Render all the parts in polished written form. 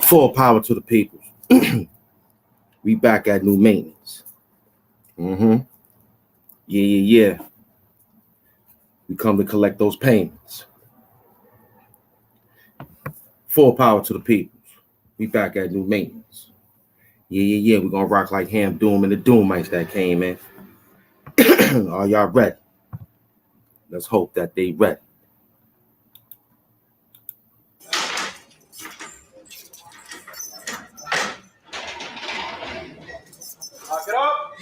Full power to the people. We back at new maintenance. Yeah. We come to collect those payments. Full power to the people. We back at new maintenance. Yeah. We're gonna rock like Ham Doom and the Doomites that came in. Are y'all ready? Let's hope that they ready. Lock it up.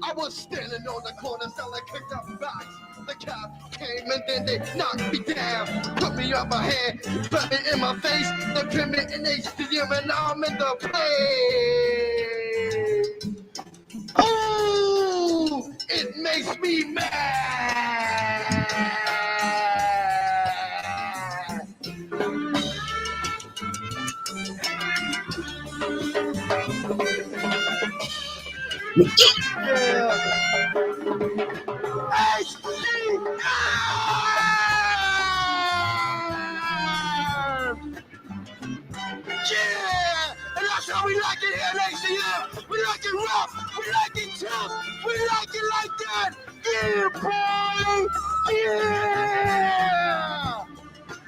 I was standing on the corner selling kicked up box. The cop came and then they knocked me down, put me on my head, put me in my face. They put me in HDM and I'm in the play. Ooh, it makes me mad. Yeah. Yeah, and that's how we like it here at HCM. We like it rough, we like it tough, we like it like that. Yeah, boy, yeah.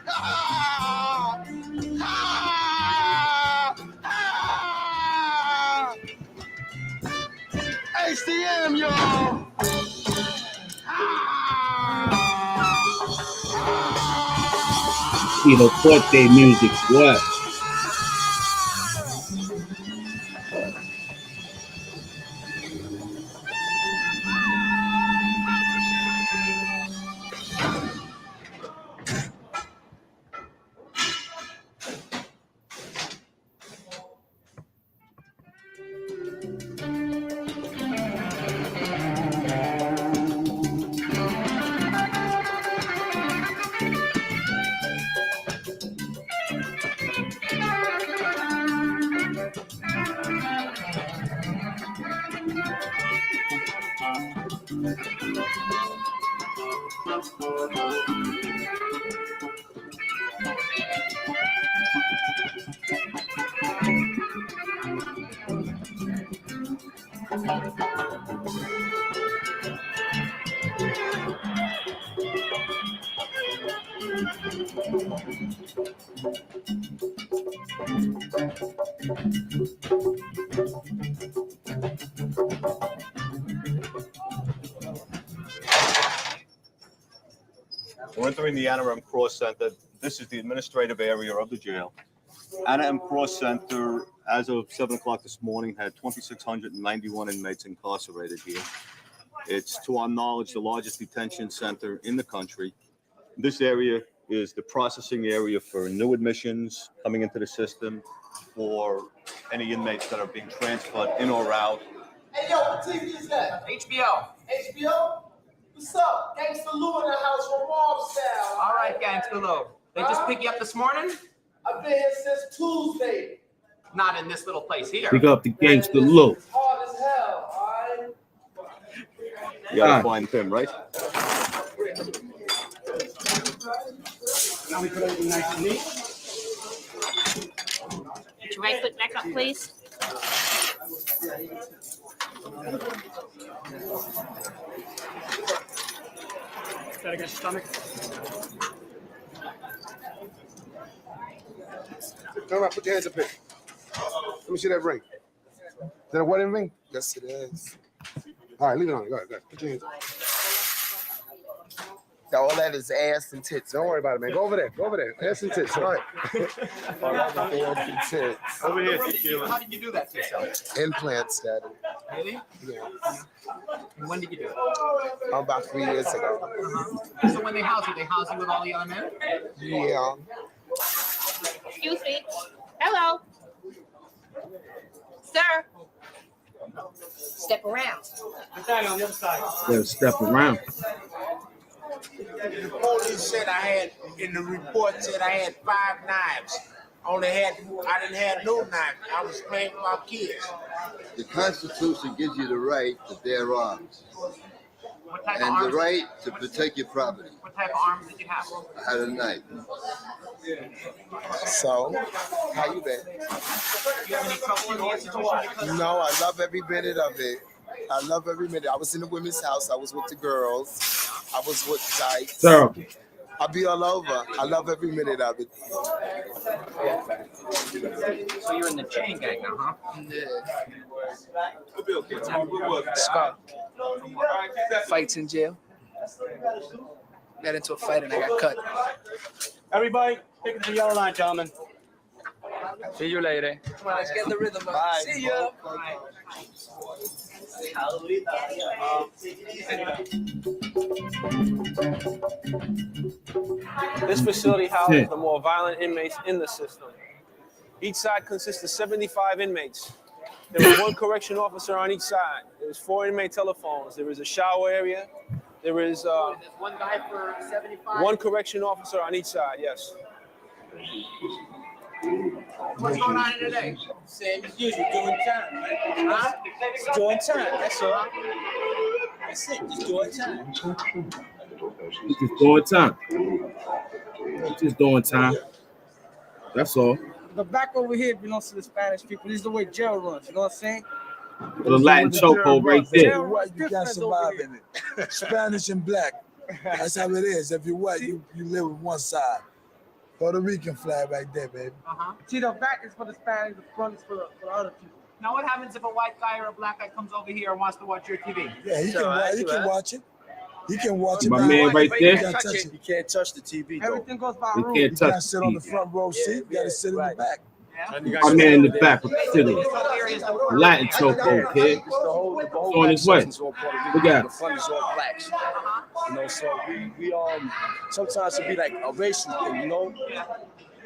Ah, ah, ah. HCM, y'all. You know, forte music, what? We're entering the Anna M. Cross Center. This is the administrative area of the jail. Anna M. Cross Center, as of 7 o'clock this morning, had 2,691 inmates incarcerated here. It's, to our knowledge, the largest detention center in the country. This area is the processing area for new admissions coming into the system, for any inmates that are being transferred in or out. Hey, yo, what TV is that? HBO. HBO? What's up? Gangsta Lou in the house from Mob Style. All right, Gangsta Lou. They just pick you up this morning? I've been here since Tuesday. Not in this little place here. Pick up the gangster look. It's hard as hell, all right? You gotta find Tim, right? Now we put everything nice and neat. Put your right foot back up, please. That against your stomach. Turn around, put your hands up here. Let me see that ring. Is that a wedding ring? Yes, it is. All right, leave it on. Go ahead. Put your hands up. All that is ass and tits. Don't worry about it, man. Go over there. Ass and tits. All right. Ass and tits. Over here, How did you do that to yourself? Implants, Daddy. Really? Yeah. And when did you do it? About 3 years ago. So when they house you with all the other men? Yeah. Excuse me. Hello. Sir. Step around. I'm standing on the other side. Better step around. The police said I had, in the report said I had 5 knives. I didn't have no knife. I was playing with my kids. The Constitution gives you the right to bear arms What type of and the arms? right to protect your property. What type of arms did you have? I had a knife. So, how you been? Do you have any trouble in the institution? Because No, I love every minute of it. I love every minute. I was in the women's house. I was with the girls. I was with Dykes. Terrible. I'll be all over. I love every minute of it. so you're in the chain gang now, huh? Scar. Fights in jail. Got into a fight and I got cut. Everybody, take it to the yellow line, gentlemen. See you later. Come on, let's get the rhythm up. Bye. See ya. This facility houses the more violent inmates in the system. Each side consists of 75 inmates. There is one correction officer on each side. There's 4 inmate telephones. There is a shower area. There is There's one guy for 75. one correction officer on each side, yes. What's going on here today? Same as usual, doing time, man. Huh? Just doing time, that's all. That's it, just doing time. Just doing time. Just doing time. That's all. But back over here belongs to the Spanish people. This is the way jail runs. You know what I'm saying? The Latin chokehold right there. White, you can't survive in it. Spanish and black. That's how it is. If you're white, you live with one side. Puerto Rican flag right there, baby. See, the back is for the Spanish, the front is for the other people. Now what happens if a white guy or a black guy comes over here and wants to watch your TV? Yeah, he can watch it. He can watch it. My man right there. You can't touch it. You can't touch the TV, though. Everything goes by You rules. can't You touch can't sit on the front row seat. You gotta sit in the back. my man in the back with the city. Latin chokehold, kid. The whole On his way. section's all Puerto Rican. Look at The front is all blacks. You know, so we sometimes it be like a racial thing, you know.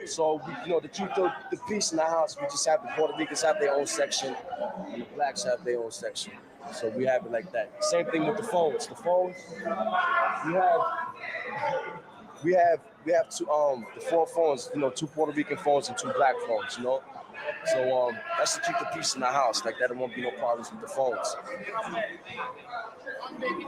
So we, to keep the peace in the house, we just have the Puerto Ricans have their own section, and the blacks have their own section. So we have it like that. Same thing with the phones. The phones, we have two the 4 phones, 2 Puerto Rican phones and 2 black phones, So that's to keep the peace in the house. Like that, there won't be no problems with the phones. Give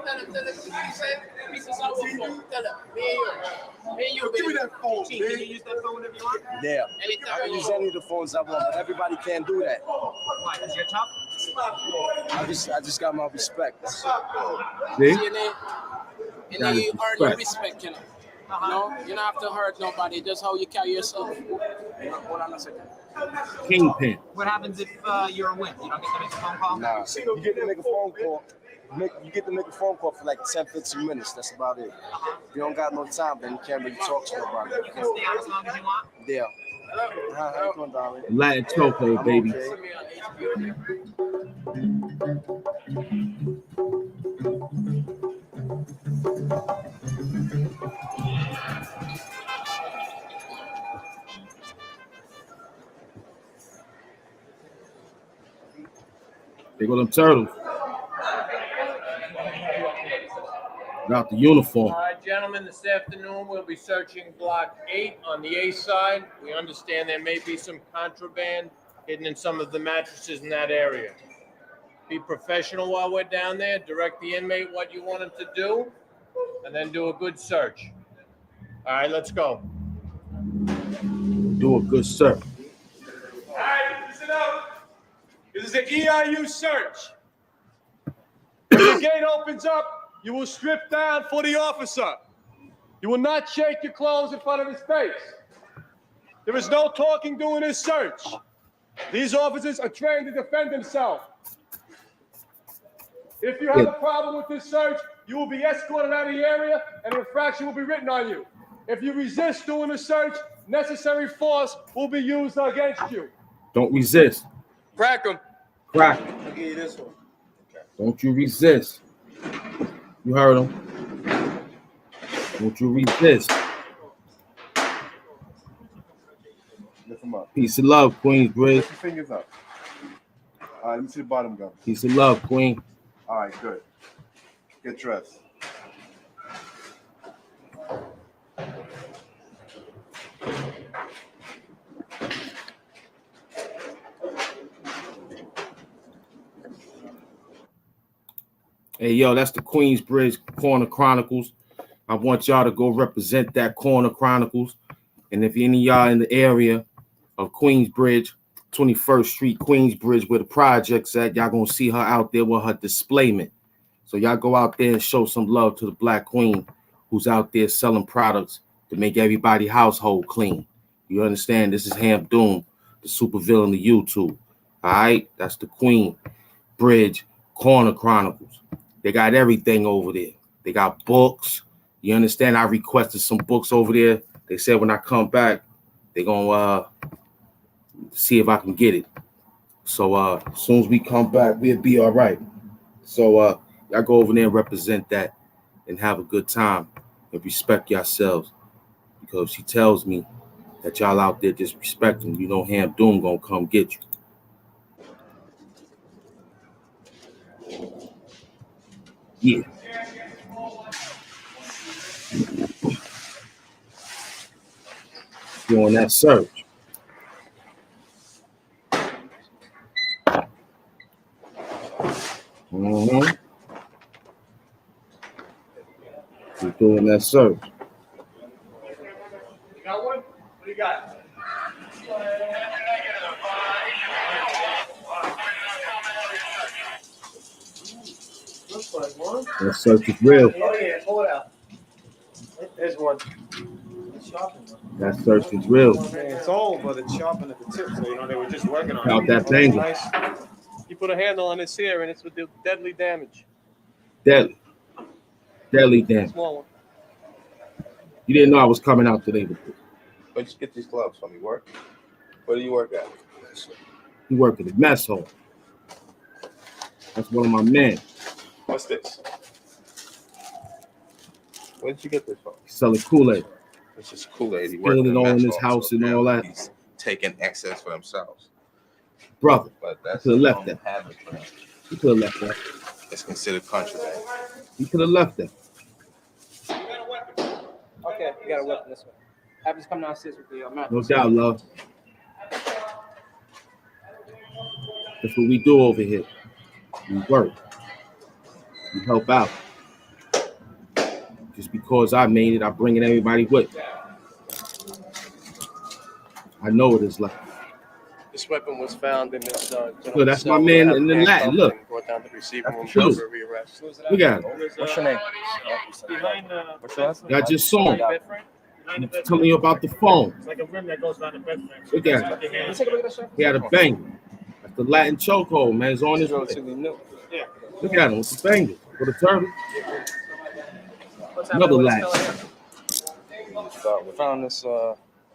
me that phone, Chief, can you use that phone if you want? Yeah. I can use any of the phones I want, but everybody can't do that. Why? Because you're tough? I just got my respect. That's it. See? You That is earn your respect. respect, you don't have to hurt nobody, just how you carry yourself. Hold on a second. Kingpin. What happens if you're a wimp? You don't get to make a phone call? Nah, you get to make a phone call. You get to make a phone call for like 10, 15 minutes. That's about it. If you don't got no time, then you can't really talk to nobody. You can stay out as long as you want? Yeah. How you doing, darling? Latin chokehold, baby. Okay. There go them turtles. Got the uniform. All right, gentlemen, this afternoon we'll be searching Block 8 on the A side. We understand there may be some contraband hidden in some of the mattresses in that area. Be professional while we're down there. Direct the inmate what you want him to do, and then do a good search. All right, let's go. Do a good search. All right, listen up. This is an EIU search. When the gate opens up, you will strip down for the officer. You will not shake your clothes in front of his face. There is no talking during this search. These officers are trained to defend themselves. If you have a problem with this search, you will be escorted out of the area and an infraction will be written on you. If you resist doing the search, necessary force will be used against you. Don't resist. Crack them. Crack. I'll give you this one. Don't you resist. You heard him. Don't you resist. Lift them up. Peace of love, Queensbridge. Lift your fingers up. All right, let me see the bottom go. Peace of love, Queen. All right, good. Get dressed. Hey, yo, that's the Queensbridge Corner Chronicles. I want y'all to go represent that Corner Chronicles. And if any of y'all in the area of Queensbridge, 21st Street, Queensbridge, where the project's at, y'all gonna see her out there with her displayment. So y'all go out there and show some love to the Black Queen who's out there selling products to make everybody's household clean. You understand? This is Ham Doom, the supervillain of YouTube. All right? That's the Queen Bridge Corner Chronicles. They got everything over there. They got books. You understand? I requested some books over there. They said when I come back, they're going to see if I can get it. So as soon as we come back, we'll be all right. So y'all go over there and represent that and have a good time and respect yourselves. Because she tells me that y'all out there disrespecting, you know Ham Doom going to come get you. Yeah. Doing that search. Mm-hmm. You're doing that search. You got one? What do you got? Looks like one. That search is real. Oh, yeah, pull it out. There's one. That search is real. It's old, but it's sharpened at the tip, so you know they were just working on Out it. that bangle. Nice. You put a handle on this here, and it's with the deadly damage. Deadly. Deadly damage. Small one. You didn't know I was coming out today. Where'd you get these gloves from? You work? Where do you work at? You work at the mess hall. That's one of my men. What's this? Where did you get this from? Selling Kool-Aid. It's just Kool-Aid. He Spilling worked it all in mess his hall, house so and all that. he's taking excess for themselves. Brother, But you that's could have a left common that. habit for him. You could have left that. It's considered contraband. You could have left that. Okay, you got a weapon this way. Have us come downstairs with the map. No doubt, love. That's what we do over here. We work. We help out. Just because I made it, I bring it everybody with me. I know what it's like. This weapon was found in this. Look, that's my man in the Latin. Look. Brought down to the receiving room True. for rearrest. Look at him. What's your name? Behind the. What's your last name? I just saw him. I'm telling you about the phone. It's like a rim that goes down the bed frame. Look at him. Take a look at that, sir. He had a bang. That's the Latin chokehold, man. It's on his way. Yeah. Look at him with the banger. For the turtle. Another Latin. We found this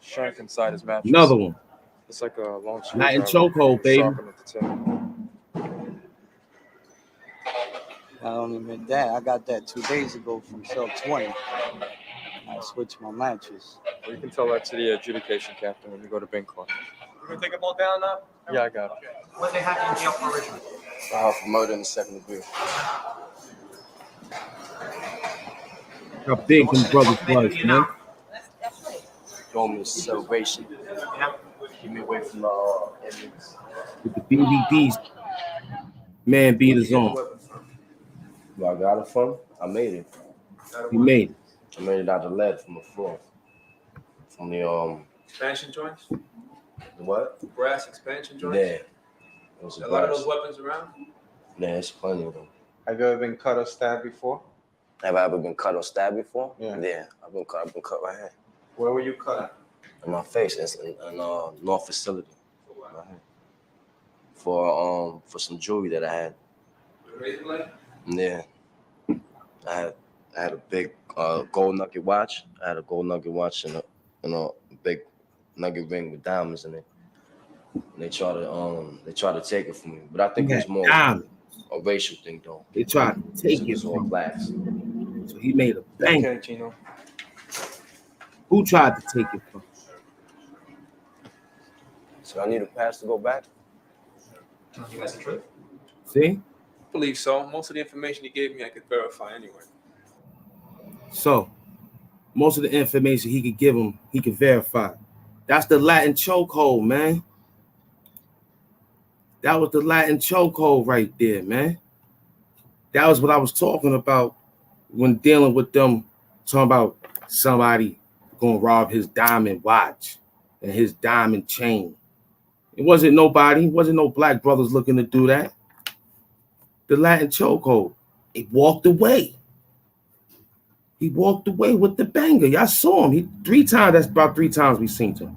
shank inside his mattress. Another one. It's like a long Latin chokehold, baby. Not only with that, I got that 2 days ago from cell 20. I switched my mattress. Well, you can tell that to the adjudication captain when you go to bank court. You gonna take them all down now? Yeah, I got it. What they have in jail for originally? For murder in the 2nd degree. How big them brothers was, man. Roman celebration. Keep me away from the evidence. With the BBDs, man beaters on. Y'all got it from? I made it. He made it. I made it out of lead from the floor. From the Expansion joints? the what? Brass expansion joints? Yeah. It was A lot of those weapons around? Yeah, it's plenty of them. Have you ever been cut or stabbed before? Have I ever been cut or stabbed before? Yeah. I've been cut right here. Where were you cut at? In my face. It's in North facility. Right here. For some jewelry that I had. Razor blade? Yeah. I had a big gold nugget watch. I had a gold nugget watch and a big nugget ring with diamonds in it. And they try to take it from me, but I think it was more diamonds. a racial thing though. They tried to take It it was all from him. blacks. So he made a bang. Okay, Gino. Who tried to take it from him? So I need a pass to go back. You guys the truth? See? I believe so. Most of the information he gave me, I could verify anyway. So most of the information he could give him, he could verify. That's the Latin chokehold, man. That was the Latin chokehold right there, man. That was what I was talking about when dealing with them, talking about somebody gonna rob his diamond watch and his diamond chain. It wasn't nobody, it wasn't no black brothers looking to do that. The Latin chokehold. He walked away. He walked away with the banger. Y'all saw him. He 3 times. That's about 3 times we seen him.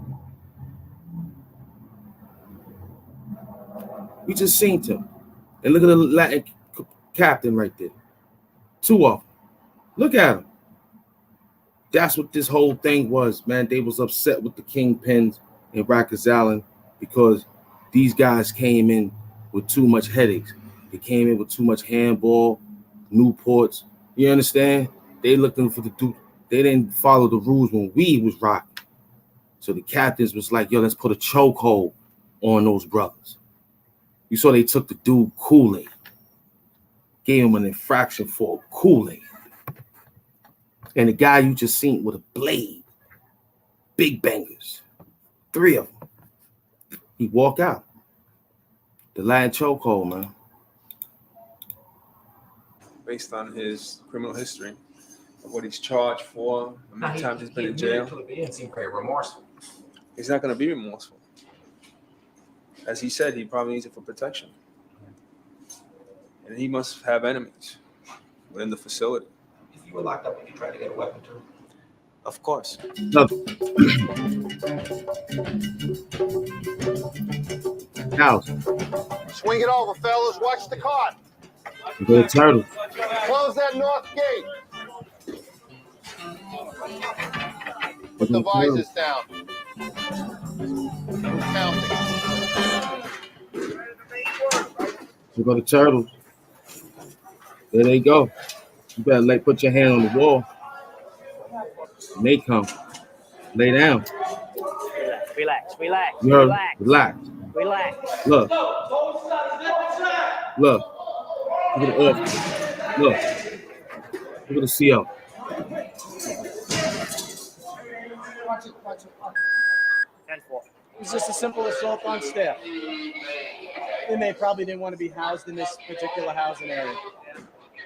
We just seen him. And look at the Latin captain right there. 2 of them. Look at him. That's what this whole thing was, man. They was upset with the kingpins in Rikersisland because these guys came in with too much headaches. They came in with too much handball, Newports. You understand? They looking for the dude. They didn't follow the rules when we was rocking. So the captains was like, yo, let's put a chokehold on those brothers. You saw they took the dude Kool-Aid. Gave him an infraction for Kool-Aid. And the guy you just seen with a blade. Big bangers. 3 of them. He walk out. The Latin chokehold, man. Based on his criminal history, of what he's charged for, how many times he's been in jail. He didn't seem very remorseful. He's not going to be remorseful. As he said, he probably needs it for protection. And he must have enemies within the facility. If you were locked up, would you try to get a weapon too? Of course. House. Swing it over, fellas. Watch the cart. Go to Turtles. Close that north gate. Put the visors down. Counting. We go to Turtles. There they go. You better put your hand on the wall. And they come. Lay down. Relax. You heard? Relax. Look. Look. Look at the officer. Look. Look at the CO. Watch it. 10-4. It's just a simple assault on staff. Inmate probably didn't want to be housed in this particular housing area.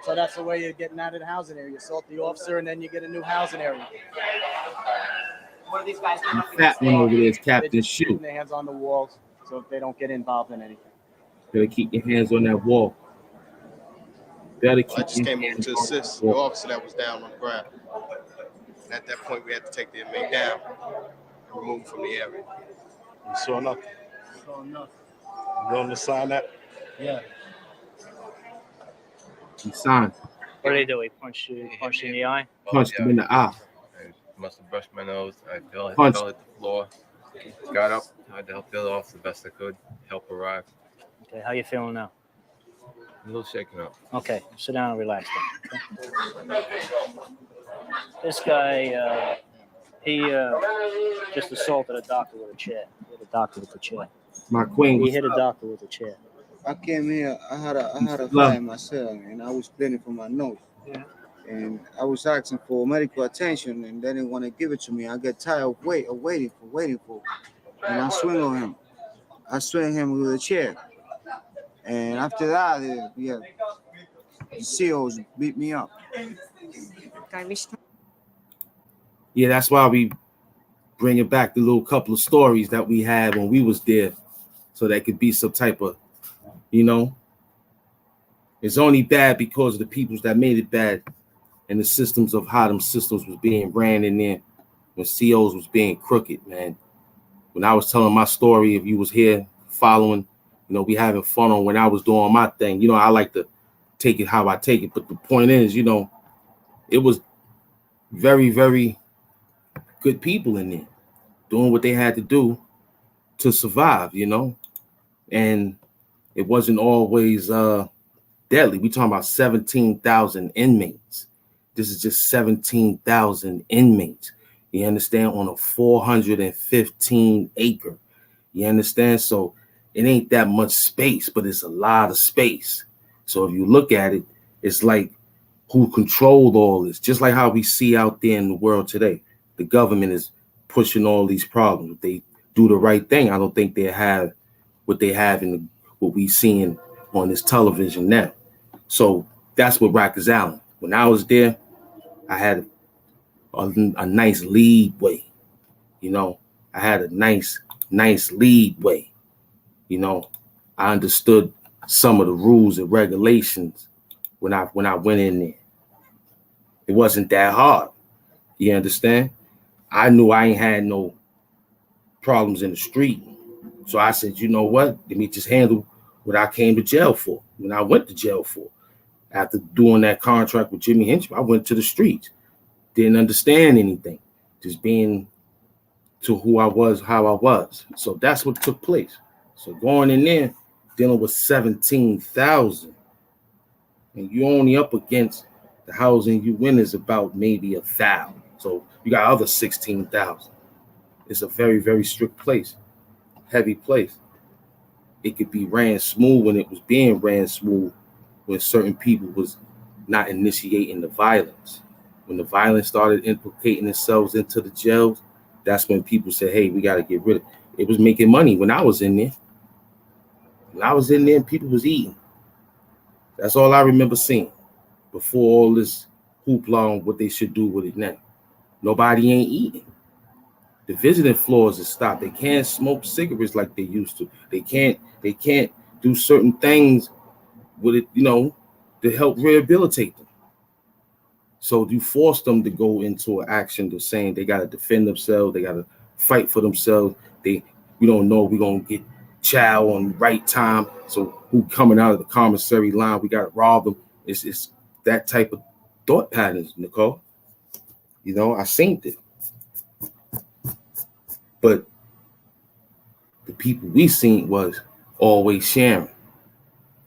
So that's the way you're getting out of the housing area. You assault the officer and then you get a new housing area. What are these guys doing? That one over there is Captain They're just Shoot. keeping their hands on the walls so they don't get involved in anything. Better keep your hands on that wall. Better keep I just your came over hands to on assist that the wall. officer that was down on the ground. And at that point, we had to take the inmate down and remove him from the area. You saw nothing. So enough. You want to sign that? Yeah. He signed. What did he do? He punched you in the eye? Punched him in the eye. I must have brushed my nose. I fell Punch. at the floor. Got up. Tried to help the other off the best I could. Help arrive. Okay, how you feeling now? A little shaken up. Okay, sit down and relax then. Okay? This guy, he just assaulted a doctor with a chair. He hit a doctor with a chair. My queen. He hit a doctor with a chair. I came here, I had a fire in my cell and I was bleeding from my nose. Yeah. And I was asking for medical attention and they didn't want to give it to me. I get tired of waiting for. And I swing on him. I swing him with a chair. And after that, the COs beat me up. Yeah, that's why we bringing back the little couple of stories that we had when we was there, so that could be some type of, it's only bad because of the peoples that made it bad, and the systems of how them systems was being ran in there when COs was being crooked, man. When I was telling my story, if you was here following, we having fun on when I was doing my thing. I like to take it how I take it. But the point is, you know, it was very, very good people in there doing what they had to do to survive, you know, and it wasn't always deadly. We talking about 17,000 inmates. This is just 17,000 inmates. You understand? On a 415 acre. You understand? So it ain't that much space, but it's a lot of space. So if you look at it, it's like who controlled all this, just like how we see out there in the world today. The government is pushing all these problems. If they do the right thing, I don't think they have what they have in what we seeing on this television now. So that's what Rikers Island. When I was there, I had a nice leadway. You know, I had a nice leadway. You know, I understood some of the rules and regulations when I went in there. It wasn't that hard. You understand? I knew I ain't had no problems in the street. So I said, you know what? Let me just handle what I came to jail for. When I went to jail for. After doing that contract with Jimmy Henchman, I went to the streets. Didn't understand anything. Just being to who I was, how I was. So that's what took place. So going in there, dealing with 17,000, and you only up against the housing you win is about maybe 1,000. So you got other 16,000. It's a very, very strict place, heavy place. It could be ran smooth when it was being ran smooth, when certain people was not initiating the violence. When the violence started implicating themselves into the jails, that's when people said, hey, we got to get rid of it. It was making money when I was in there. When I was in there, people was eating. That's all I remember seeing before all this hoopla on what they should do with it now. Nobody ain't eating. The visiting floors is stopped. They can't smoke cigarettes like they used to. They can't do certain things with it, you know, to help rehabilitate them. So you force them to go into an action to saying they got to defend themselves, they got to fight for themselves. We don't know we're going to get chow on the right time. So who coming out of the commissary line, we got to rob them. It's that type of thought patterns, Nicole. You know, I seen it. But the people we seen was always sharing.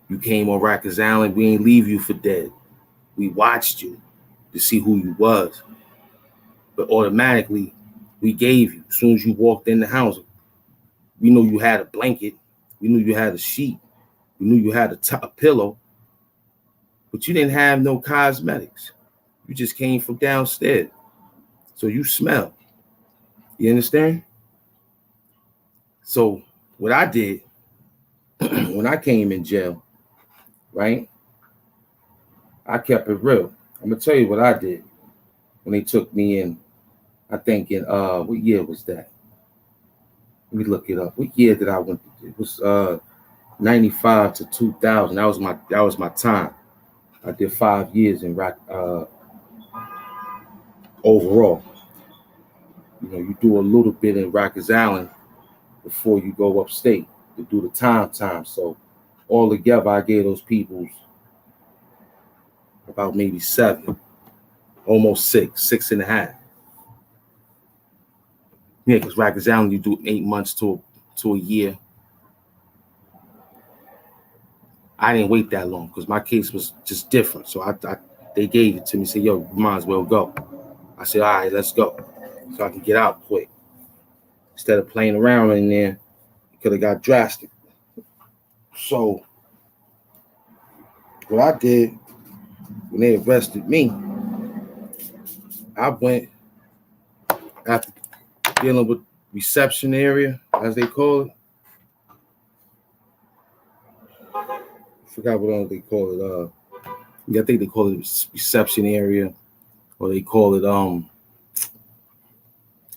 You came on Rikers Island, we ain't leave you for dead. We watched you to see who you was. But automatically, we gave you. As soon as you walked in the house, we knew you had a blanket. We knew you had a sheet. We knew you had a pillow. But you didn't have no cosmetics. You just came from downstairs. So you smell. You understand? So what I did when I came in jail, right? I kept it real. I'm gonna tell you what I did when they took me in. I think in what year was that? Let me look it up. What year did I went? It was 95 to 2000. That was my time. I did 5 years in overall. You know, you do a little bit in Rikers Island before you go upstate to do the time. So all together, I gave those people about maybe 7, almost 6.5. Yeah, because Rikers Island, you do 8 months to a year. I didn't wait that long because my case was just different. So they gave it to me, said, yo, you might as well go. I said, all right, let's go. So I can get out quick. Instead of playing around in there, it could have got drastic. So what I did when they arrested me, I went after dealing with reception area, as they call it. I forgot what else they call it. I think they call it reception area, or they call it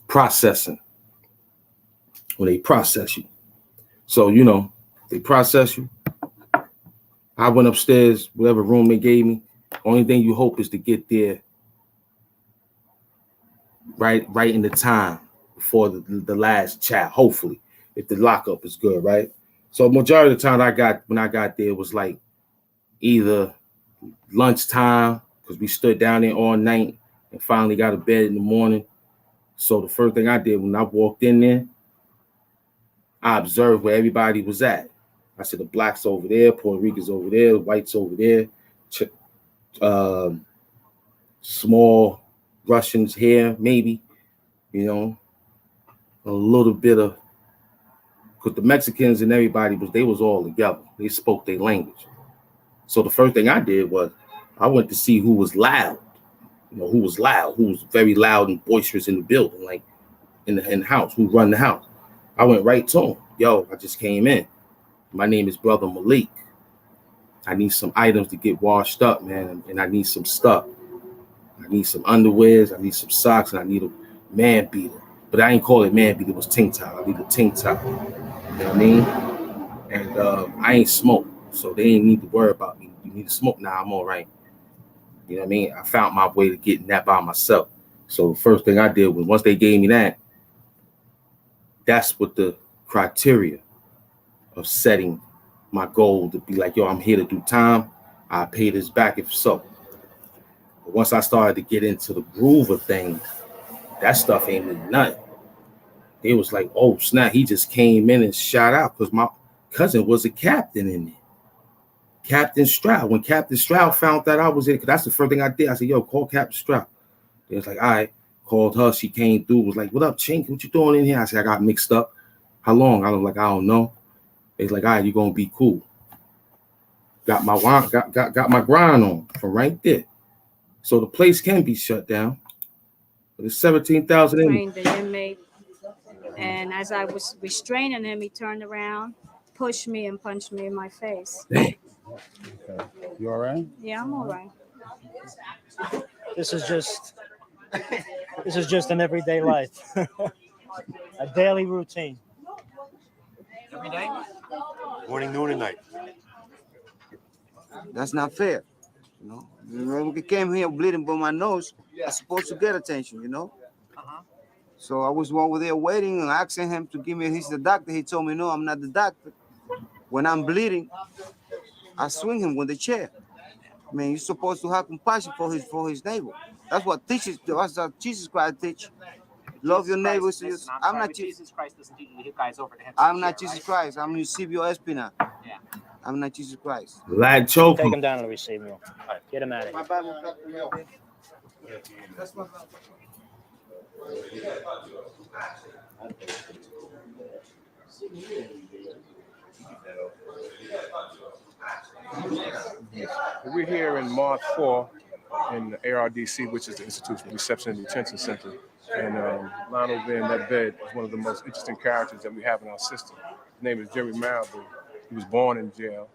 processing. When they process you. So, you know, they process you. I went upstairs, whatever room they gave me. Only thing you hope is to get there right in the time before the last chat, hopefully, if the lockup is good, right? So majority of the time when I got there was like either lunchtime, because we stood down there all night and finally got to bed in the morning. So the first thing I did when I walked in there, I observed where everybody was at. I said the blacks over there, Puerto Ricans over there, the whites over there, small Russians here, maybe, you know, a little bit of, because the Mexicans and everybody they was all together. They spoke their language. So the first thing I did was I went to see who was loud, who was very loud and boisterous in the building, like in the house, who run the house. I went right to him. Yo, I just came in. My name is Brother Malik. I need some items to get washed up, man, and I need some stuff. I need some underwears, I need some socks, and I need a man beater. But I ain't call it man beater, it was tank top. I need a tank top. You know what I mean? And I ain't smoke, so they ain't need to worry about me. You need to smoke? Nah, I'm all right. You know what I mean? I found my way to getting that by myself. So the first thing I did was once they gave me that, that's what the criteria of setting my goal to be like, yo, I'm here to do time. I pay this back if so. But once I started to get into the groove of things, that stuff ain't mean nothing. It was like, oh snap, he just came in and shot out because my cousin was a captain in there. Captain Stroud. When Captain Stroud found that I was in, because that's the first thing I did. I said, yo, call Captain Stroud. They was like, all right. Called her. She came through. Was like, what up, Chink? What you doing in here? I said, I got mixed up. How long? I was like, I don't know. They was like, all right, you're going to be cool. Got my grind on from right there. So the place can be shut down. But it's 17,000 in. The inmate, and as I was restraining him, he turned around, pushed me, and punched me in my face. Dang. Okay. You all right? Yeah, I'm all right. This is just an everyday life, a daily routine. Every day? Morning, noon, and night. That's not fair. When we came here bleeding from my nose, I'm supposed to get attention, So I was over there waiting and asking him to give me, he's the doctor. He told me, no, I'm not the doctor. When I'm bleeding, I swing him with the chair. I mean, you're supposed to have compassion for his neighbor. That's what Jesus Christ teach. Love your neighbors. I'm not Jesus Christ doesn't teach you to hit guys over the head. I'm not Jesus Christ. I'm Eusebio Espina. Yeah. I'm not Jesus Christ. Lad choke. Take him down to the receiving room. Get him out of here. That's my We're here in March 4 in the ARDC, which is the Institution Reception and Detention Center. And Lionel over there in that bed is one of the most interesting characters that we have in our system. His name is Jerry Marabou. He was born in jail,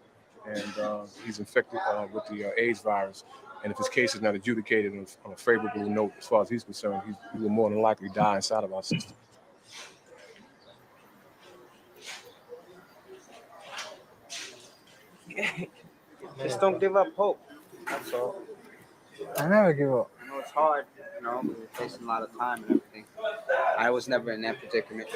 and he's infected with the AIDS virus. And if his case is not adjudicated on a favorable note, as far as he's concerned, he will more than likely die inside of our system. Just don't give up hope. That's all. I never give up. I know it's hard, we're facing a lot of time and everything. I was never in that predicament.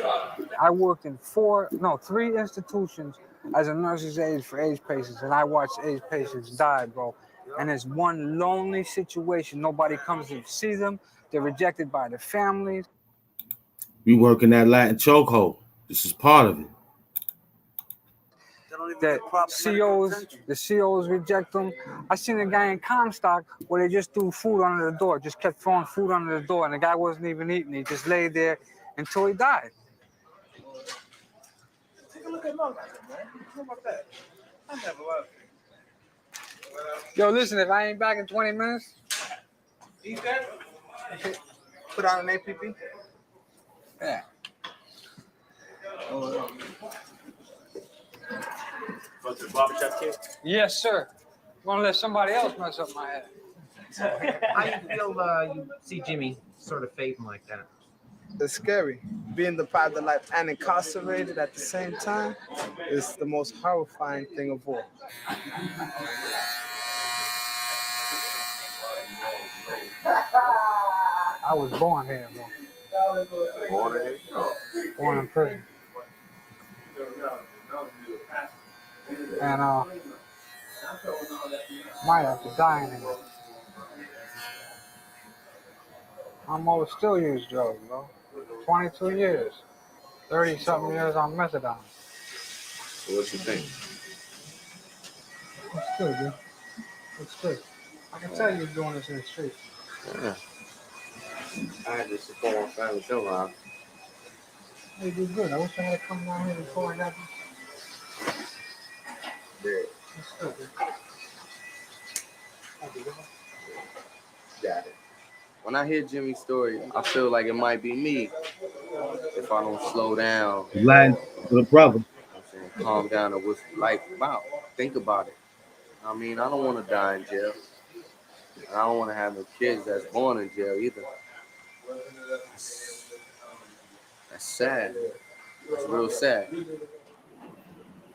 I worked in 3 institutions as a nurse's aide for AIDS patients, and I watched AIDS patients die, bro. And it's one lonely situation. Nobody comes to see them. They're rejected by their families. We work in that Latin chokehold. This is part of it. That the COs reject them. I seen a guy in Comstock where they just threw food under the door, just kept throwing food under the door, and the guy wasn't even eating. He just laid there until he died. Take a look at Long Island, man. How about that? I never left. Yo, listen, if I ain't back in 20 minutes, Eat that? Put out an APP? Yeah. Go to the barbershop kid? Yes, sir. I'm gonna let somebody else mess up my head. How you feel you see Jimmy sort of fading like that? It's scary. Being deprived of life and incarcerated at the same time is the most horrifying thing of all. I was born here, bro. Born here? Born in prison. And Might have to die in it. I'm always still use drugs, bro. 22 years. 30-something years on methadone. So what you think? It's good, dude. It's good. I can tell you're doing this in the streets. Yeah. I had to support my family too, man. You do good. I wish I had come down here before I got this. Yeah. It's good, dude. Got it. When I hear Jimmy's story, I feel like it might be me if I don't slow down. Latin for the brother. Calm down and what's life about. Think about it. I mean, I don't want to die in jail. And I don't want to have no kids that's born in jail either. That's sad. That's real sad.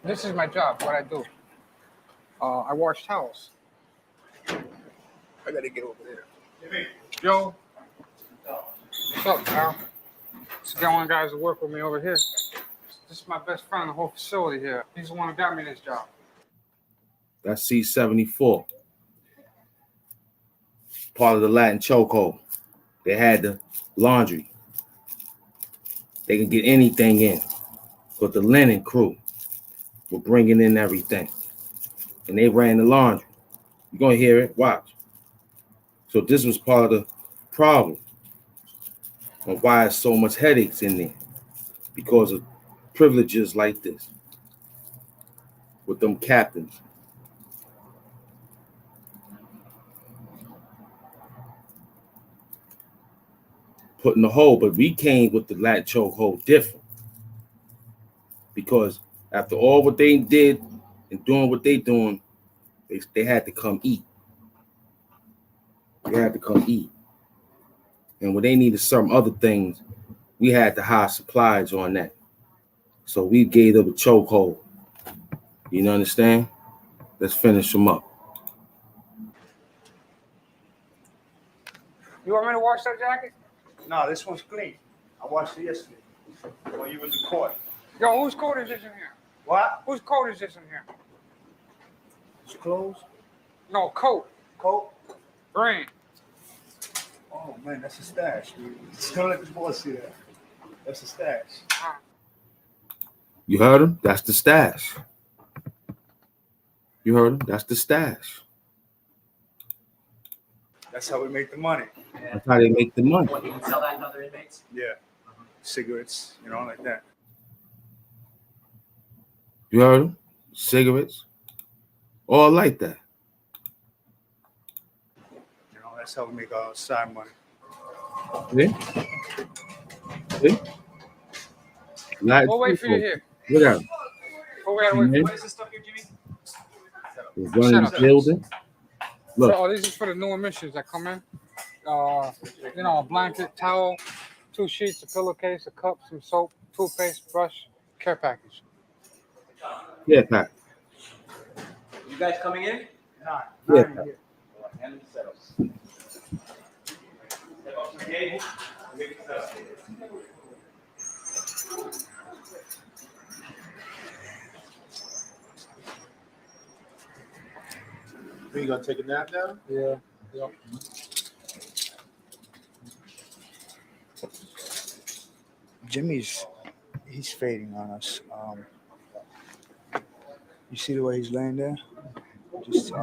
This is my job, what I do. I wash towels. I gotta get over there. Yo. What's up, pal? It's the one guys that work with me over here. This is my best friend in the whole facility here. He's the one who got me this job. That's C-74. Part of the Latin chokehold. They had the laundry. They can get anything in. But the linen crew were bringing in everything. And they ran the laundry. You're going to hear it. Watch. So this was part of the problem of why there's so much headaches in there. Because of privileges like this. With them captains. Putting the hole, but we came with the Latin chokehold different. Because after all what they did and doing what they doing, they had to come eat. They had to come eat. And when they needed some other things, we had to hire supplies on that. So we gave them a chokehold. You understand? Let's finish them up. You want me to wash that jacket? No, this one's clean. I washed it yesterday when you was in court. Yo, whose coat is this in here? What? Whose coat is this in here? It's clothes? No, coat. Coat? Green. Oh, man, that's a stash, dude. Don't let the boss see that. That's a stash. You heard him? That's the stash. You heard him? That's the stash. That's how we make the money. That's how they make the money. What, you can sell that to other inmates? Yeah. Cigarettes, like that. You heard him? Cigarettes. All like that. That's how we make our side money. See? See? We'll wait for you here. Look at him. What is this stuff here, Jimmy? He's running the building. Look. So, these are for the new admissions that come in. A blanket, towel, 2 sheets, a pillowcase, a cup, some soap, toothpaste, brush, care package. Yeah, Pat. You guys coming in? Yeah, Pat. And set up. Are you gonna take a nap now? Yeah. Jimmy's, he's fading on us. You see the way he's laying there? Just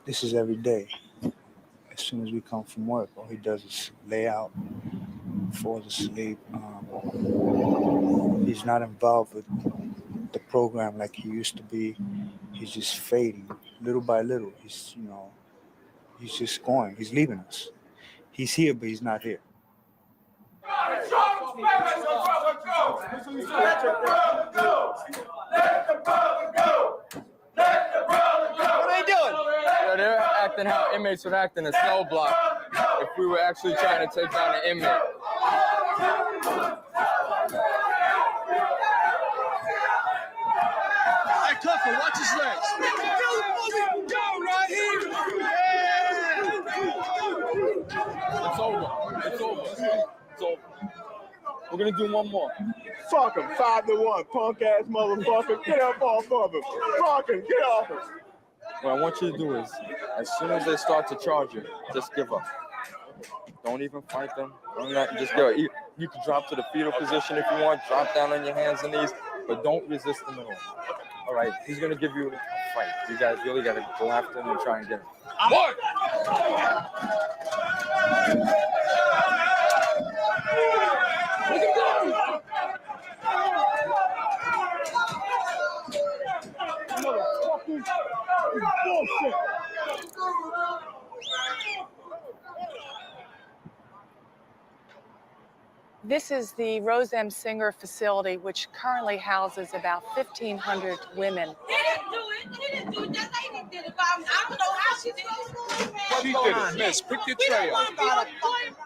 this is every day. As soon as we come from work, all he does is lay out, falls asleep. He's not involved with the program like he used to be. He's just fading little by little. He's just going. He's leaving us. He's here, but he's not here. Let the brother go. Let the brother go. Let the brother go. What are they doing? Yo, they're acting how inmates would act in a cell block if we were actually trying to take down an inmate. Hey, Clifford, watch his legs. Go right here. It's over. It's over. It's over. We're gonna do one more. Fuck him, 5-1, punk ass motherfucker. Get up off of him. Fuck him, get off him. What I want you to do is, as soon as they start to charge you, just give up. Don't even fight them. Don't not, just go. You can drop to the fetal position if you want. Drop down on your hands and knees, but don't resist them at all. All right, he's gonna give you a fight. You guys really gotta go after him and try and get him. What? Bullshit. This is the Rose M. Singer facility, which currently houses about 1,500 women. What he did it, miss. Pick your tray up.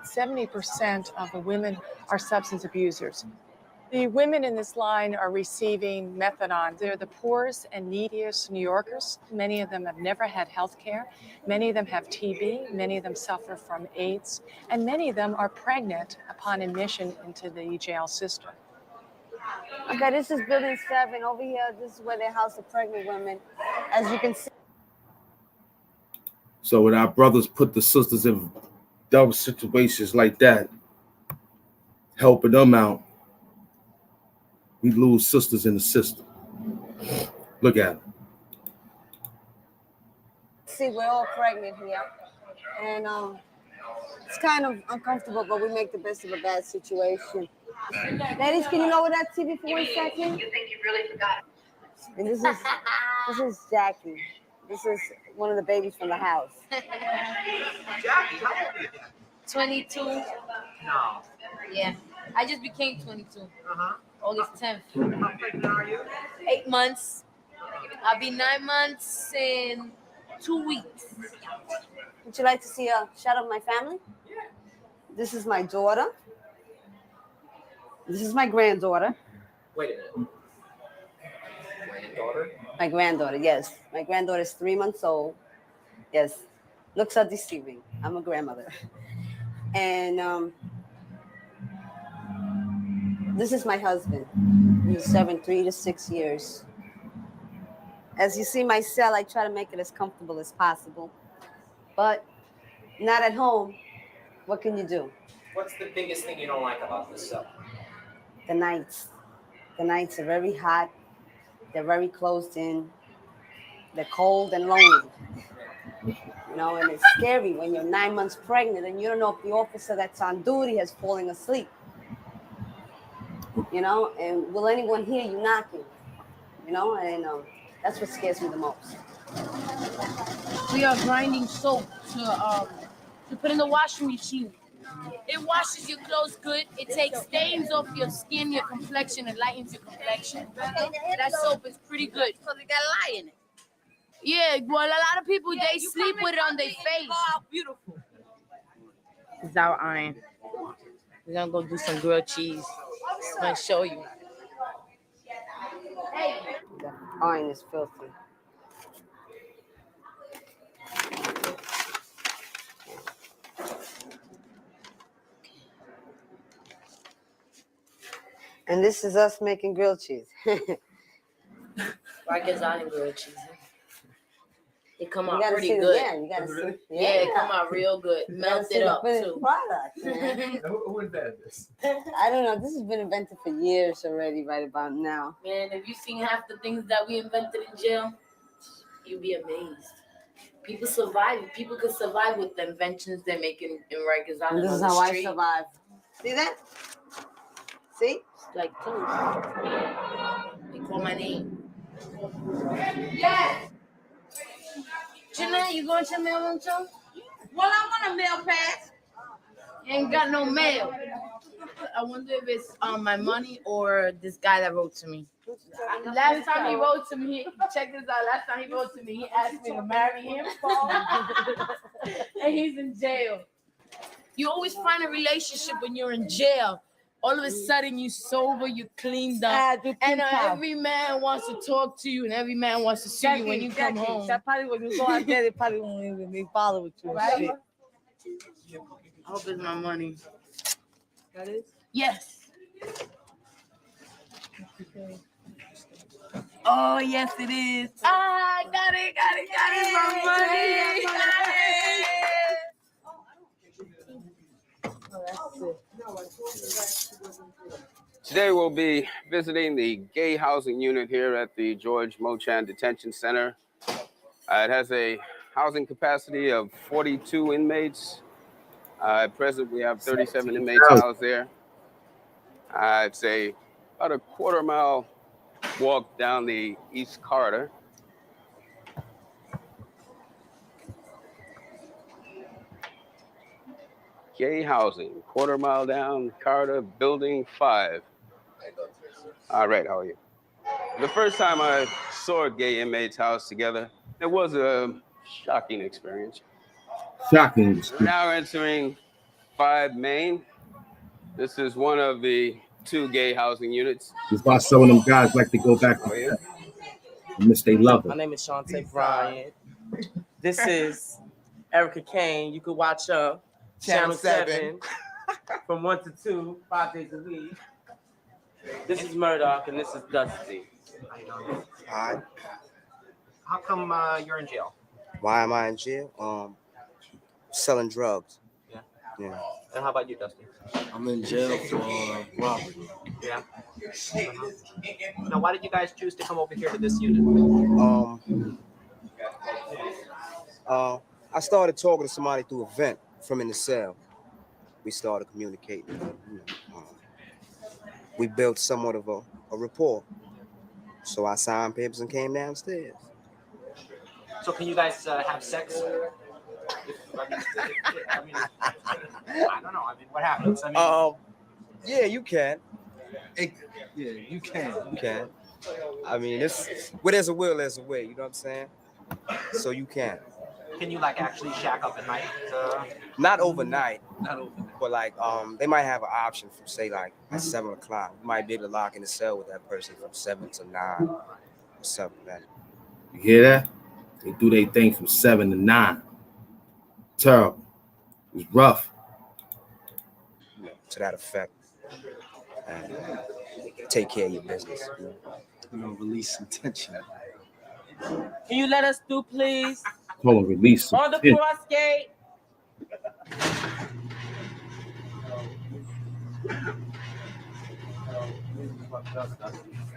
70% of the women are substance abusers. The women in this line are receiving methadone. They're the poorest and neediest New Yorkers. Many of them have never had health care. Many of them have TB. Many of them suffer from AIDS. And many of them are pregnant upon admission into the jail system. Okay, this is building 7. Over here, this is where they house the pregnant women. As you can see. So when our brothers put the sisters in dumb situations like that, helping them out, we lose sisters in the system. Look at them. See, we're all pregnant here. And it's kind of uncomfortable, but we make the best of a bad situation. Ladies, can you lower that TV for 1 second? You think you really forgot? And this is Jackie. This is one of the babies from the house. Jackie, how old are you? 22. No. Yeah. I just became 22. Uh-huh. August 10th. How pregnant are you? 8 months. I'll be 9 months in 2 weeks. Would you like to see a shot of my family? Yeah. This is my daughter. This is my granddaughter. Wait a minute. Granddaughter? My granddaughter, yes. My granddaughter is 3 months old. Yes. Looks are deceiving. I'm a grandmother. And this is my husband. He's 3 to 6 years. As you see my cell, I try to make it as comfortable as possible. But not at home. What can you do? What's the biggest thing you don't like about this cell? The nights. The nights are very hot. They're very closed in. They're cold and lonely. You know, and it's scary when you're 9 months pregnant and you don't know if the officer that's on duty has fallen asleep. You know, and will anyone hear you knocking? You know, and that's what scares me the most. We are grinding soap to put in the washing machine. It washes your clothes good. It takes stains off your skin, your complexion, and lightens your complexion. That soap is pretty good. Because it got lye in it. Yeah, well, a lot of people, they sleep with it on their face. Beautiful. This is our iron. We're going to go do some grilled cheese. I'm going to show you. The iron is filthy. And this is us making grilled cheese. Rikersisland grilled cheese. It come You out gotta pretty see good. Yeah, you gotta see. Yeah, it come out real good. Melt it up too. Product, man. Who invented this? I don't know. This has been invented for years already, right about now. Man, if you seen half the things that we invented in jail, you'd be amazed. People survive. People can survive with the inventions they're making in Rikers And Island. this is how I survive. See that? See? Like toast. They call my name. Yes. Jeanette, you going to the mailroom too? Well, I'm on a mail pass. You ain't got no mail. I wonder if it's my money or this guy that wrote to me. Last time he wrote to me, check this out. Last time he wrote to me, he asked me to marry him. And he's in jail. You always find a relationship when you're in jail. All of a sudden, you sober, you cleaned up, and every man wants to talk to you, and every man wants to see you when you come home. That probably when you go out there, they probably won't even be following with you. Right? I hope it's my money. That is? Yes. Oh, yes, it is. Ah, got it. My money. Today we'll be visiting the gay housing unit here at the George Mochan Detention Center. It has a housing capacity of 42 inmates. At present, we have 37 inmates housed there. It's about a quarter-mile walk down the east corridor. Gay housing, quarter-mile down corridor, building 5. All right, how are you? The first time I saw gay inmates housed together, it was a shocking experience. Shocking. We're now entering 5 Main. This is one of the 2 gay housing units. That's why some of them guys like to go back to bed. Miss they love My it. name is Shantae Bryant. This is Erica Kane. You could watch Channel 7 from 1 to 2, 5 days a week. This is Murdoch, and this is Dusty. Hi. How come you're in jail? Why am I in jail? Selling drugs. Yeah. Yeah. And how about you, Dusty? I'm in jail for robbery. Yeah. Now, why did you guys choose to come over here to this unit? I started talking to somebody through a vent from in the cell. We started communicating. We built somewhat of a rapport. So I signed papers and came downstairs. So can you guys have sex? I don't know. I mean, what happens? Yeah, you can. You can. You can. I mean, where there's a will, there's a way. You know what I'm saying? So you can. Can you like actually shack up at night? Not overnight. Not overnight. But like, they might have an option from say like at 7 o'clock. You might be able to lock in the cell with that person from 7 to 9 or something like that. You hear that? They do their thing from 7 to 9. Terrible. It's rough. To that effect. And take care of your business. Release some tension. Can you let us through, please? Call them release. On the cross gate.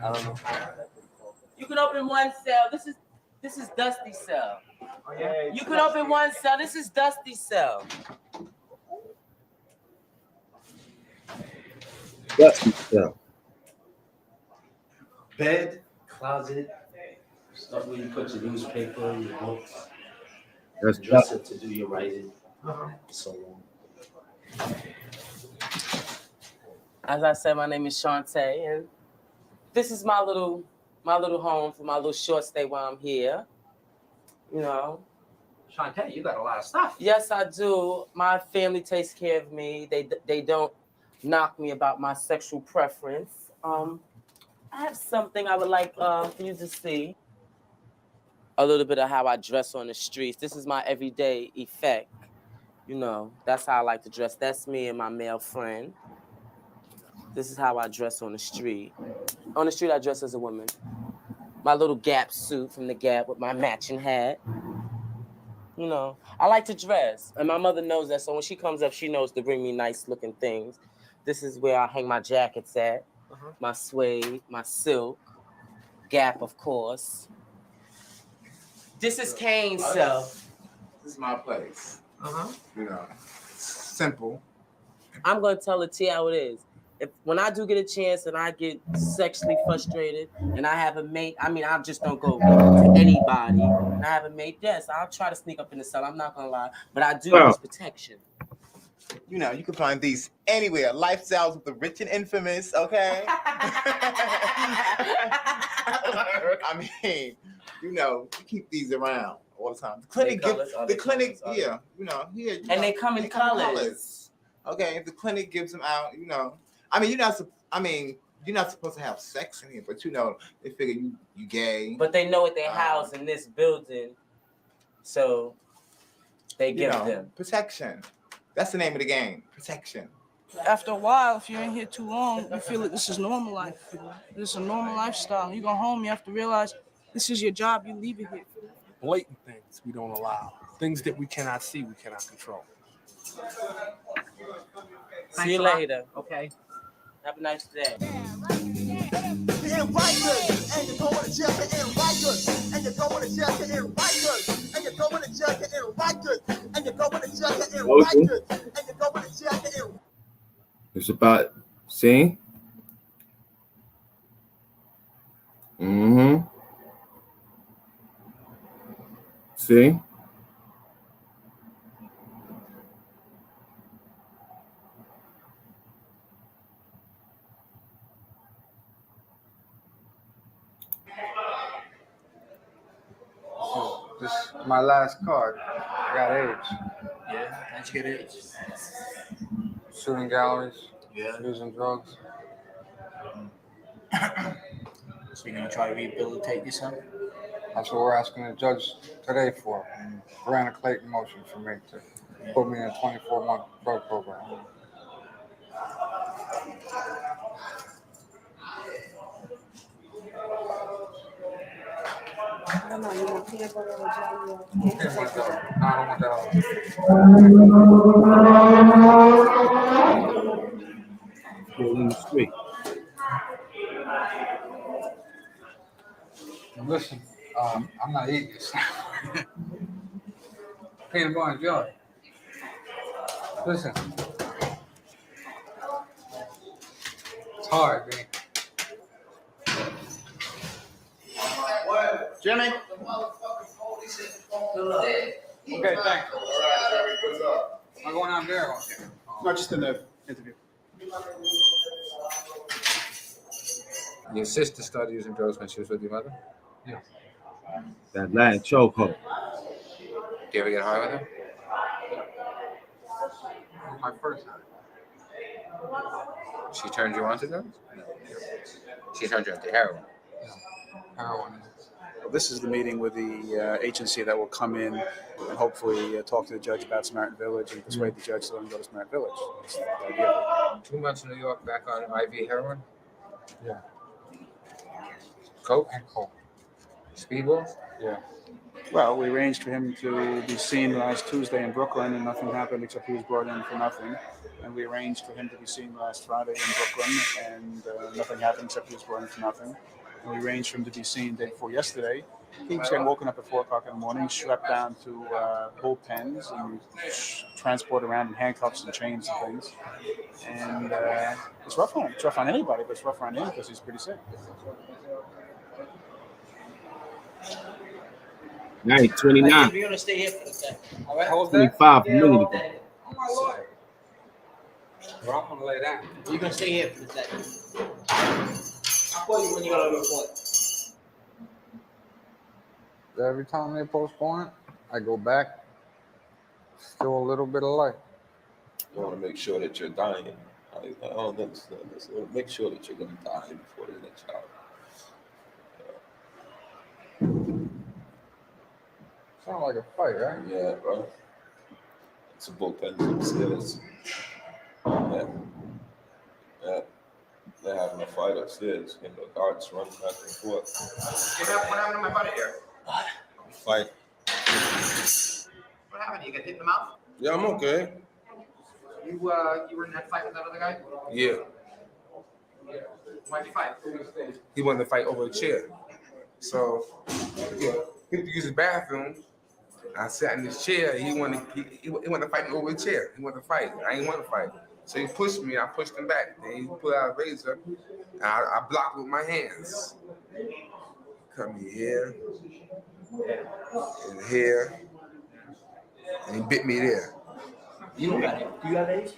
I don't know. You can open one cell. This is Dusty's cell. You can open one cell. This is Dusty's cell. Dusty cell. Bed, closet, stuff where you put your newspaper, your books, That's dresser to do your writing, so on. As I said, my name is Shantae, and this is my little home for my little short stay while I'm here. You know. Shantae, you got a lot of stuff. Yes, I do. My family takes care of me. They don't knock me about my sexual preference. I have something I would like for you to see. A little bit of how I dress on the streets. This is my everyday effect. You know, that's how I like to dress. That's me and my male friend. This is how I dress on the street. On the street, I dress as a woman. My little Gap suit from the Gap with my matching hat. You know, I like to dress. And my mother knows that, so when she comes up, she knows to bring me nice-looking things. This is where I hang my jackets at. My suede, my silk, Gap, of course. This is Kane's cell. This is my place. You know, simple. I'm gonna tell it to you how it is. When I do get a chance and I get sexually frustrated and I have a mate, I mean, I just don't go to anybody. And I have a mate, yes, I'll try to sneak up in the cell. I'm not gonna lie, but I do use protection. You know, you can find these anywhere. Lifestyles with the rich and infamous, okay? I mean, you know, you keep these around all the time. The clinic yeah, you know, here. And they come in colors. Okay, if the clinic gives them out, you know. I mean, you're not supposed to have sex in here, but you know, they figure you gay. But they know what they house in this building, so they give them protection. That's the name of the game, protection. After a while, if you're in here too long, you feel that this is normal life. This is a normal lifestyle. You go home, you have to realize this is your job. You leave it here. Blatant things we don't allow. Things that we cannot see, we cannot control. See you later. Okay. Have a nice day. Getting Rikers, and you're going to jail getting Rikers, and you're going to jail getting Rikers, and you're going to jail getting Rikers, and you're going to jail getting Rikers, and you're going to jail getting. It's about see. See. This is my last card. I got AIDS. Yeah, how'd you get AIDS? Shooting galleries. Yeah. Using drugs. So you're gonna try to rehabilitate yourself? That's what we're asking the judge today for. Ran a Clayton motion for me to put me in a 24-month drug program. In the street. Listen, I'm not eating this. Peanut butter and jelly. Listen. It's hard, man. Jimmy. Okay, thanks. Good luck. I'm going out there. No, just in the interview. Your sister started using drugs when she was with your mother? Yeah. That Latin chokehold. Do you ever get high with her? My first time. She turned you on to drugs? No. She turned you on to heroin? Heroin. Well, this is the meeting with the agency that will come in and hopefully talk to the judge about Samaritan Village and persuade the judge to let him go to Samaritan Village. That's the idea. 2 months in New York, back on IV heroin? Yeah. Coke? And coke. Speedballs? Yeah. Well, we arranged for him to be seen last Tuesday in Brooklyn, and nothing happened except he was brought in for nothing. And we arranged for him to be seen last Friday in Brooklyn, and nothing happened except he was brought in for nothing. And we arranged for him to be seen the day before yesterday. He was getting woken up at 4 o'clock in the morning, strapped down to bullpens, and transported around in handcuffs and chains and things. And it's rough on him. It's rough on anybody, but it's rough on him because he's pretty sick. Night 29. You're gonna stay here for a second. All right, hold 25 minutes ago. Oh, my Lord. Well, I'm going to lay down. You're gonna stay here for a second. I'll call you when you go to report. Every time they postpone it, I go back. Still a little bit of light. You want to make sure that you're dying. I don't understand this. Make sure that you're going to die before they let you out. Sound like a fight, right? Yeah, bro. It's a bullpen upstairs. Yeah. They're having a fight upstairs. And the guards running back and forth. What happened to my buddy here? Fight. What happened? You got hit in the mouth? Yeah, I'm okay. You were in that fight with that other guy? Yeah. Why'd you fight? He wanted to fight over a chair. So, yeah, he had to use the bathroom. I sat in this chair. He wanted to fight me over a chair. He wanted to fight. I didn't want to fight. So he pushed me. I pushed him back. Then he pulled out a razor. And I blocked with my hands. Cut me here and here, and he bit me there. You don't got it. Do you have AIDS?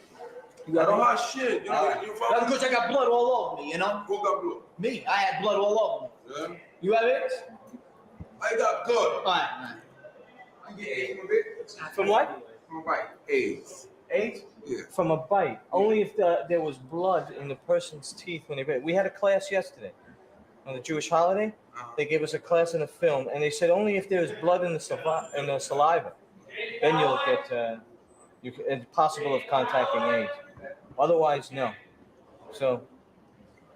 You got I don't AIDS? have shit. You All right. That's because I got blood all over me, you know? Who got blood? Me. I had blood all over me. Yeah. You have AIDS? I got good. All right. You get AIDS from a bit? From what? From a bite. AIDS. AIDS? Yeah. From a bite. Only if there was blood in the person's teeth when they bit. We had a class yesterday on the Jewish holiday. They gave us a class in a film, and they said only if there's blood in the saliva, then you'll get it's possible of contacting AIDS. Otherwise, no. So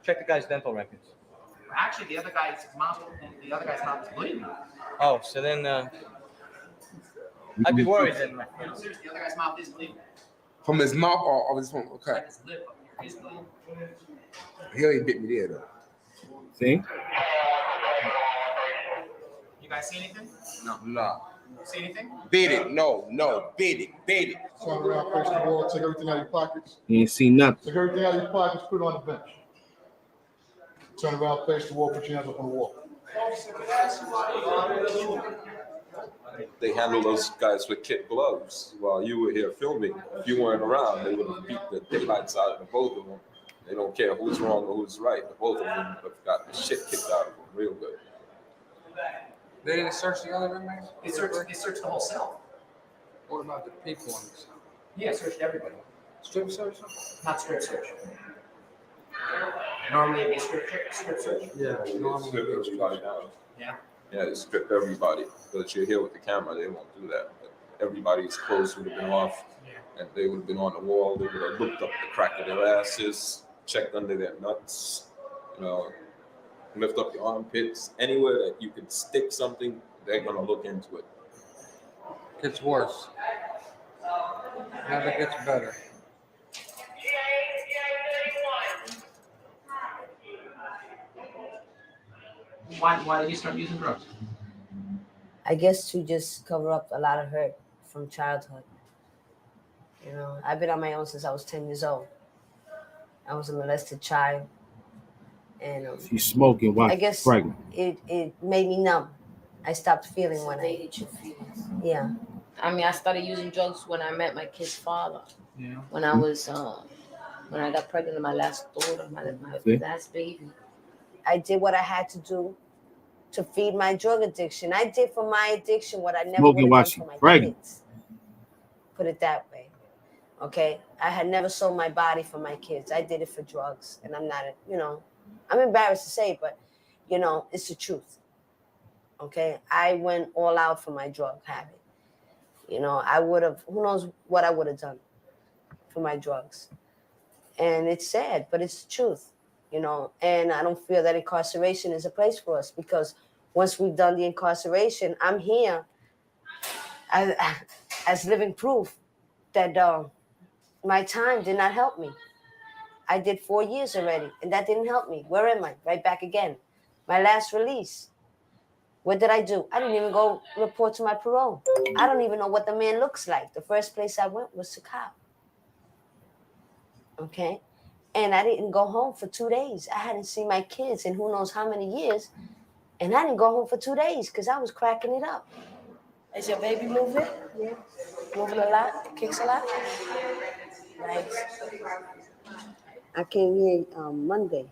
check the guy's dental records. Actually, the other guy's mouth is bleeding. Oh, so then I'd be worried then. Seriously, the other guy's mouth is bleeding. From his mouth or his phone? Okay. Like his lip up here is bleeding. He ain't bit me there though. See? You guys see anything? No. See anything? Beat it. No. Beat it. Turn around, face the wall, take everything out of your pockets. You ain't see nothing. Take everything out of your pockets, put it on the bench. Turn around, face the wall, put your hands up on the wall. They handle those guys with kid gloves while you were here filming. If you weren't around, they would have beat the daylights out of the both of them. They don't care who's wrong or who's right. The both of them have got the shit kicked out of them real good. They didn't search the other inmates? They searched the whole cell. What about the people on the cell? Yeah, searched everybody. Strip search? Not strip search. Normally it'd be strip search. Yeah, They strip everybody down. Yeah. Yeah, they strip everybody. But you're here with the camera, they won't do that. But everybody's clothes would have been off, and they would have been on the wall. They would have looked up the crack of their asses, checked under their nuts, lift up your armpits. Anywhere that you could stick something, they're gonna look into it. Gets worse. Never gets better. Why did you start using drugs? I guess to just cover up a lot of hurt from childhood. You know, I've been on my own since I was 10 years old. I was a molested child. And She's smoking while I guess pregnant. it made me numb. I stopped feeling when I Sedated your feelings. Yeah. I mean, I started using drugs when I met my kid's father. Yeah. When I was when I got pregnant with my last daughter, my last baby. I did what I had to do to feed my drug addiction. I did for my addiction what I never would Smoking have while done she for my pregnant. kids. Put it that way. Okay? I had never sold my body for my kids. I did it for drugs. And I'm not, I'm embarrassed to say, but, it's the truth. Okay? I went all out for my drug habit. I would have, who knows what I would have done for my drugs. And it's sad, but it's the truth. And I don't feel that incarceration is a place for us, because once we've done the incarceration, I'm here as living proof that my time did not help me. I did 4 years already, and that didn't help me. Where am I? Right back again. My last release. What did I do? I didn't even go report to my parole. I don't even know what the man looks like. The first place I went was to cop. Okay? And I didn't go home for 2 days. I hadn't seen my kids in who knows how many years. And I didn't go home for 2 days because I was cracking it up. Is your baby moving? Yeah. Moving a lot? Kicks a lot? Nice. I came here Monday.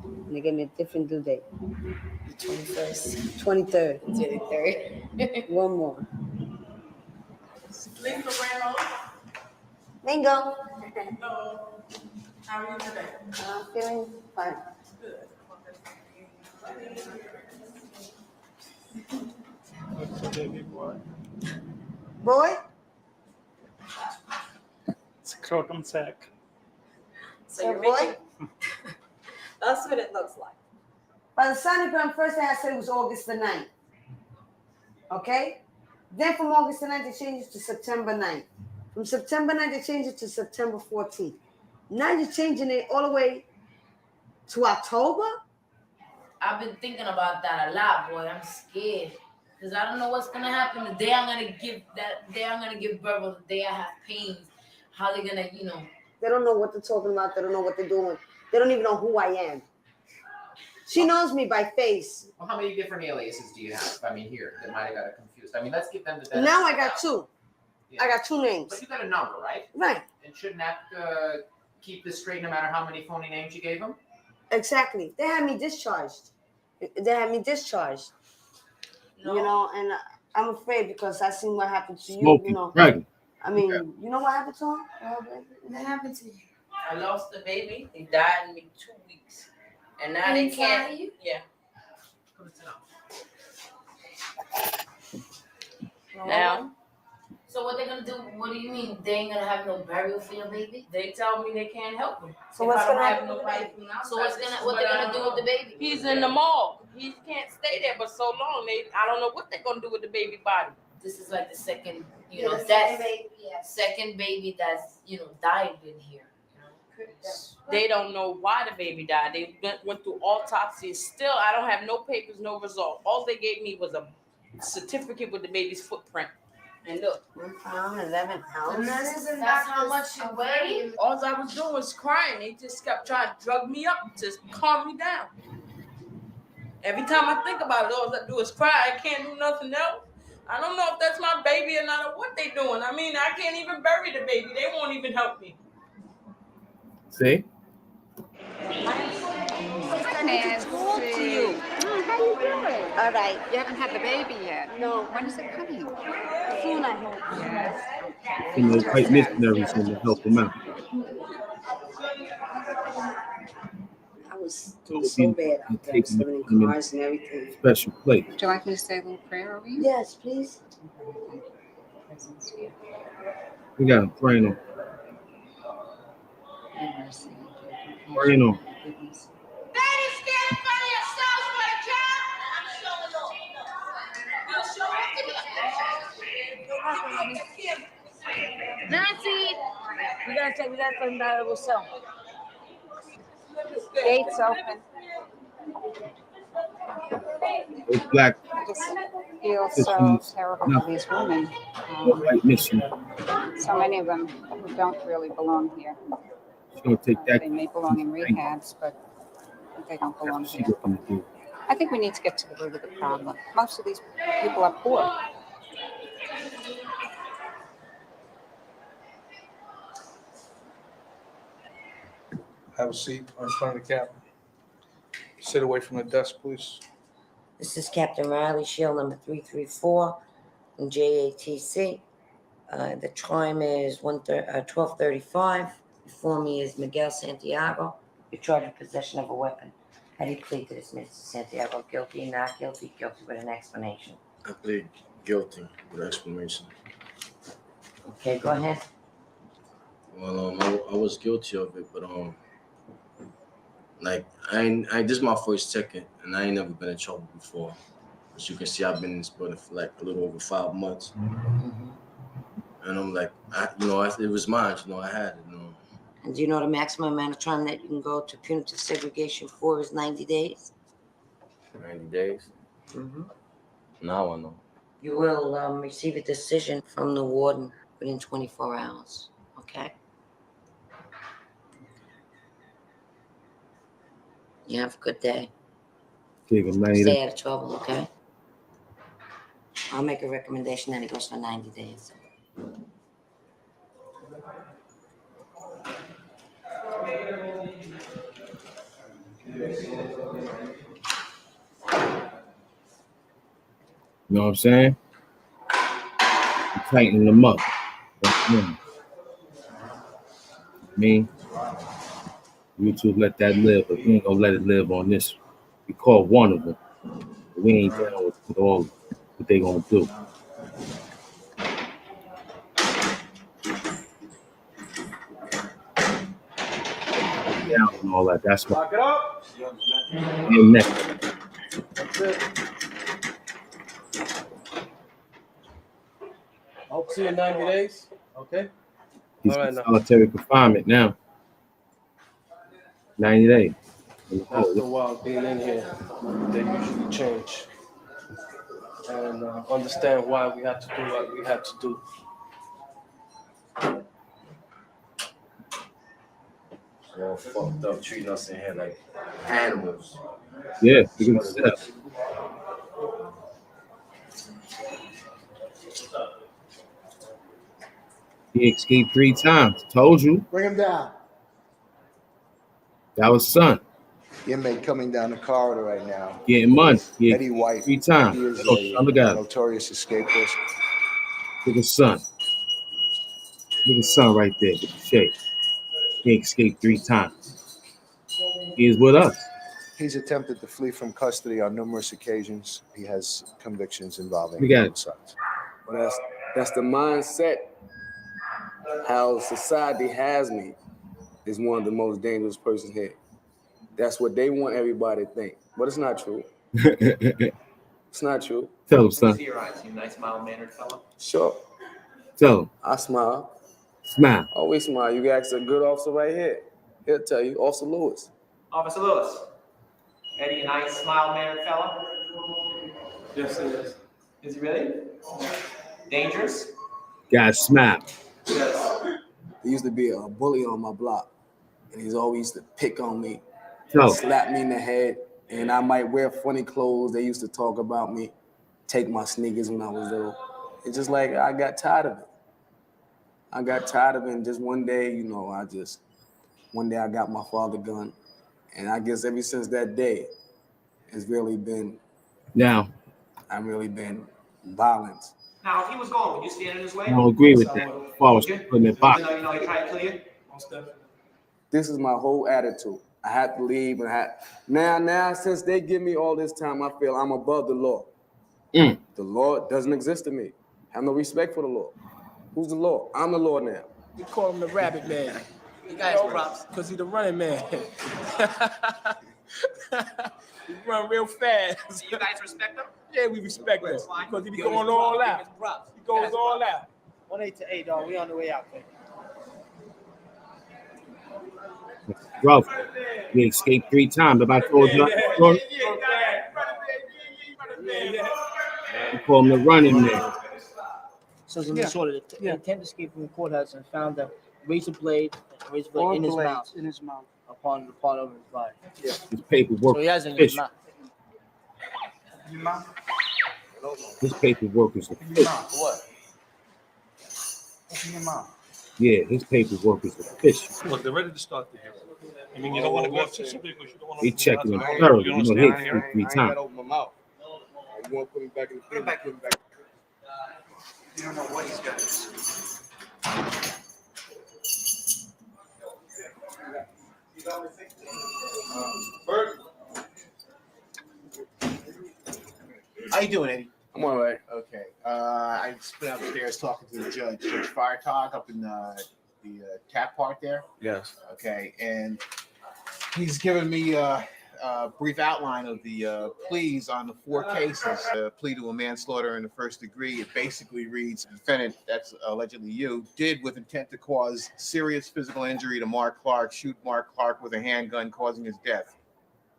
And they gave me a different due date. The 21st. 23rd. 23rd. One more. Lisa Ramos. Bingo. Hello. How are you today? I'm feeling fine. Good. What's the baby boy? Boy? It's a croton sack. So boy? That's what it looks like. By the sonogram, first thing I said was August the 9th. Okay? Then from August the 9th, they changed it to September 9th. From September 9th, they changed it to September 14th. Now you're changing it all the way to October? I've been thinking about that a lot, boy. I'm scared. Because I don't know what's going to happen the day I'm going to give birth, or the day I have pains. How they're going to, They don't know what they're talking about. They don't know what they're doing. They don't even know who I am. She knows me by face. Well, how many different aliases do you have? I mean, here, that might have got it confused. I mean, let's give them the benefit. Now I got two. I got two names. But you got a number, right? Right. And shouldn't that keep this straight no matter how many phony names you gave them? Exactly. They had me discharged. No. And I'm afraid because I seen what happened to you. Smoking pregnant. I mean, you know what happened to him? What happened to you? I lost the baby. He died in 2 weeks. And now they can't. Yeah. Now, So what they're gonna do? What do you mean they ain't gonna have no burial for your baby? They tell me they can't help me. So If what's I don't gonna have happen with the nobody baby? from outside, So what's this gonna is what what they're I gonna do don't with the know. baby? He's in the morgue. He can't stay there but so long. I don't know what they're gonna do with the baby body. This is like the second, Yeah, the that's second baby, yes. second baby that's died in here. They don't know why the baby died. They went through autopsies. Still, I don't have no papers, no result. All they gave me was a certificate with the baby's footprint. And look, 1 pound, 11 ounces. That's how much you weigh. all I was doing was crying. They just kept trying to drug me up to calm me down. Every time I think about it, all I do is cry. I can't do nothing else. I don't know if that's my baby or not, or what they doing. I mean, I can't even bury the baby. They won't even help me. See? Nancy. Talk to you. How you doing? All right. You haven't had the baby yet. No. When is it coming? Soon, I hope. Yes. Some of the white missionaries in to help them out. I was Told so me bad to out there, take them swimming to put them in cars and everything. a special place. Would you like me to say a little prayer over you? Yes, please. We got them praying on. Praying on. Nancy, we gotta find out what's up. Gates open. Those black I just feel so Christians, terrible not for these women. no white missionaries. So many of them who don't really belong here. She's gonna take that. They may belong in rehabs, but they don't belong That's what here. she's looking to do. I think we need to get to the root of the problem. Most of these people are poor. Have a seat in front of the captain. Sit away from the desk, please. This is Captain Riley, Shield number 334 from JATC. The time is 12:35. Before me is Miguel Santiago. You're charged with possession of a weapon. How do you plead to this, Mr. Santiago? Guilty, not guilty? Guilty with an explanation. I plead guilty with explanation. Okay, go ahead. Well, I was guilty of it, but like I this is my first ticket, and I ain't never been in trouble before. As you can see, I've been in this building for like a little over 5 months, and I'm like, it was mine. I had it. And do you know the maximum amount of time that you can go to punitive segregation for is 90 days? 90 days. Now I know. You will receive a decision from the warden within 24 hours, okay? You have a good day. Take him 90 Stay days. out of trouble, okay? I'll make a recommendation that it goes for 90 days. You know what I'm saying? You tighten them up. That's me. Me, YouTube let that live, but we ain't gonna let it live on this. We caught one of them, but we ain't down with all what they gonna do. Down and all that. That's what. Lock it up. And next. That's it. Hope to see you in 90 days. Okay. He's All right, in now. solitary confinement now. 90 days. After a while being in here, they usually change and understand why we had to do what we had to do. All fucked up, treating us in here like animals. Yeah, because he escaped 3 times. Told you. Bring him down. That was son. Inmate coming down the corridor right now. Getting money. He Eddie White. 3 times. He is Look at him. notorious escapist. Look at son. Look at son right there with the shade. He escaped 3 times. He is with us. He's attempted to flee from custody on numerous occasions. He has convictions involving We got it. homicides. But That's the mindset. How society has me is one of the most dangerous persons here. That's what they want everybody to think, but it's not true. It's not true. Tell him, Let me son. see your eyes. You nice, mild-mannered fella. Sure. Tell him. I smile. Smile. Always smile. You can ask a good officer right here. He'll tell you, Officer Lewis. Officer Lewis. Eddie, a nice, mild-mannered fella? Yes, it is. Is he really? Dangerous? Guys, smile. Yes. There used to be a bully on my block, and he's always used to pick on me, Tell him. slap me in the head, and I might wear funny clothes. They used to talk about me, take my sneakers when I was little. It's just like I got tired of it. I got tired of it, and just one day, one day I got my father gun, and I guess ever since that day, it's really been, Now, I've really been violent. Now, if he was gone, would you stand in his way? I don't agree with that. As far as putting it back. You know, he tried to kill you? This is my whole attitude. I had to leave, and now since they give me all this time, I feel I'm above the law. Mm. The law doesn't exist to me. I have no respect for the law. Who's the law? I'm the law now. We call him the rabbit man. You guys props. Because he's the running man. He run real fast. Do you guys respect him? Yeah, we respect him. Because he be going all out. He goes all out. 1-8 to 8, dog. We on the way out there. Bro, we escaped 3 times. If I told you, you call him the running man. So it's a sort of intent to escape from the courthouse and found a razor blade in his mouth. In his mouth. Upon the part of his body. Yeah. His paperwork. So he has it in his official. mouth. His paperwork is Open official. What? Open your mouth. Yeah, his paperwork is official. Look, they're ready to start the hearing. I mean, you don't want to go up to somebody because you don't want to. He checking him thoroughly. You know, hit 3 times. Open my mouth. You want to put him back in the Put him back. You don't know what he's got. How you doing, Eddie? I'm all right. Okay. I just been upstairs talking to the judge, Judge Firetog, up in the tap part there. Yes. Okay, and he's given me a brief outline of the pleas on the 4 cases. Plea to a manslaughter in the first degree. It basically reads, defendant, that's allegedly you, did with intent to cause serious physical injury to Mark Clark, shoot Mark Clark with a handgun, causing his death.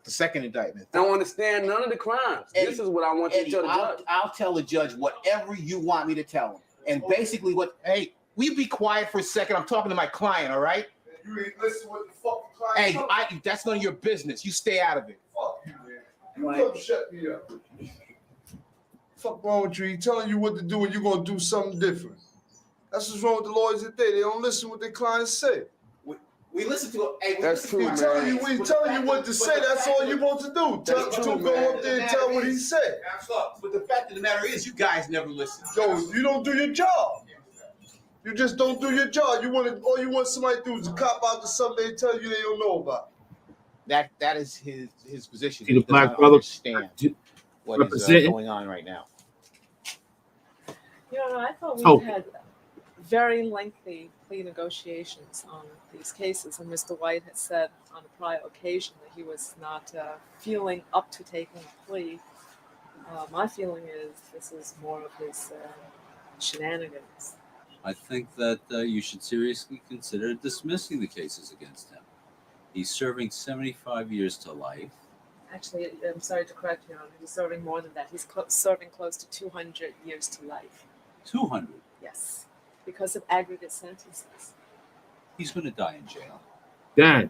The second indictment. I don't understand none of the crimes. Eddie, This is what I want you to tell the judge. I'll tell the judge whatever you want me to tell him. And basically hey, will you be quiet for a second? I'm talking to my client, all right? You ain't listen what the fuck the client Hey, that's none of your business. You stay out of it. Fuck you, man. You come shut me up. Fuck wrong with you? He telling you what to do and you're gonna do something different. That's what's wrong with the lawyers today. They don't listen what their clients say. We listen to it. That's true, He's telling you what to say. That's all you're supposed to do. Tell go up there and tell what he said. But the fact of the matter is, you guys never listen. Yo, you don't do your job. You just don't do your job. All you want somebody to do is cop out to something they tell you they don't know about. That is his position. See the He does black not brother understand what is representing. going on right now. You know, I thought we Oh. had very lengthy plea negotiations on these cases, and Mr. White had said on a prior occasion that he was not feeling up to taking a plea. My feeling is this is more of his shenanigans. I think that you should seriously consider dismissing the cases against him. He's serving 75 years to life. Actually, I'm sorry to correct you, Your Honor. He's serving more than that. He's serving close to 200 years to life. 200. Yes, because of aggregate sentences. He's going to die in jail. Dad.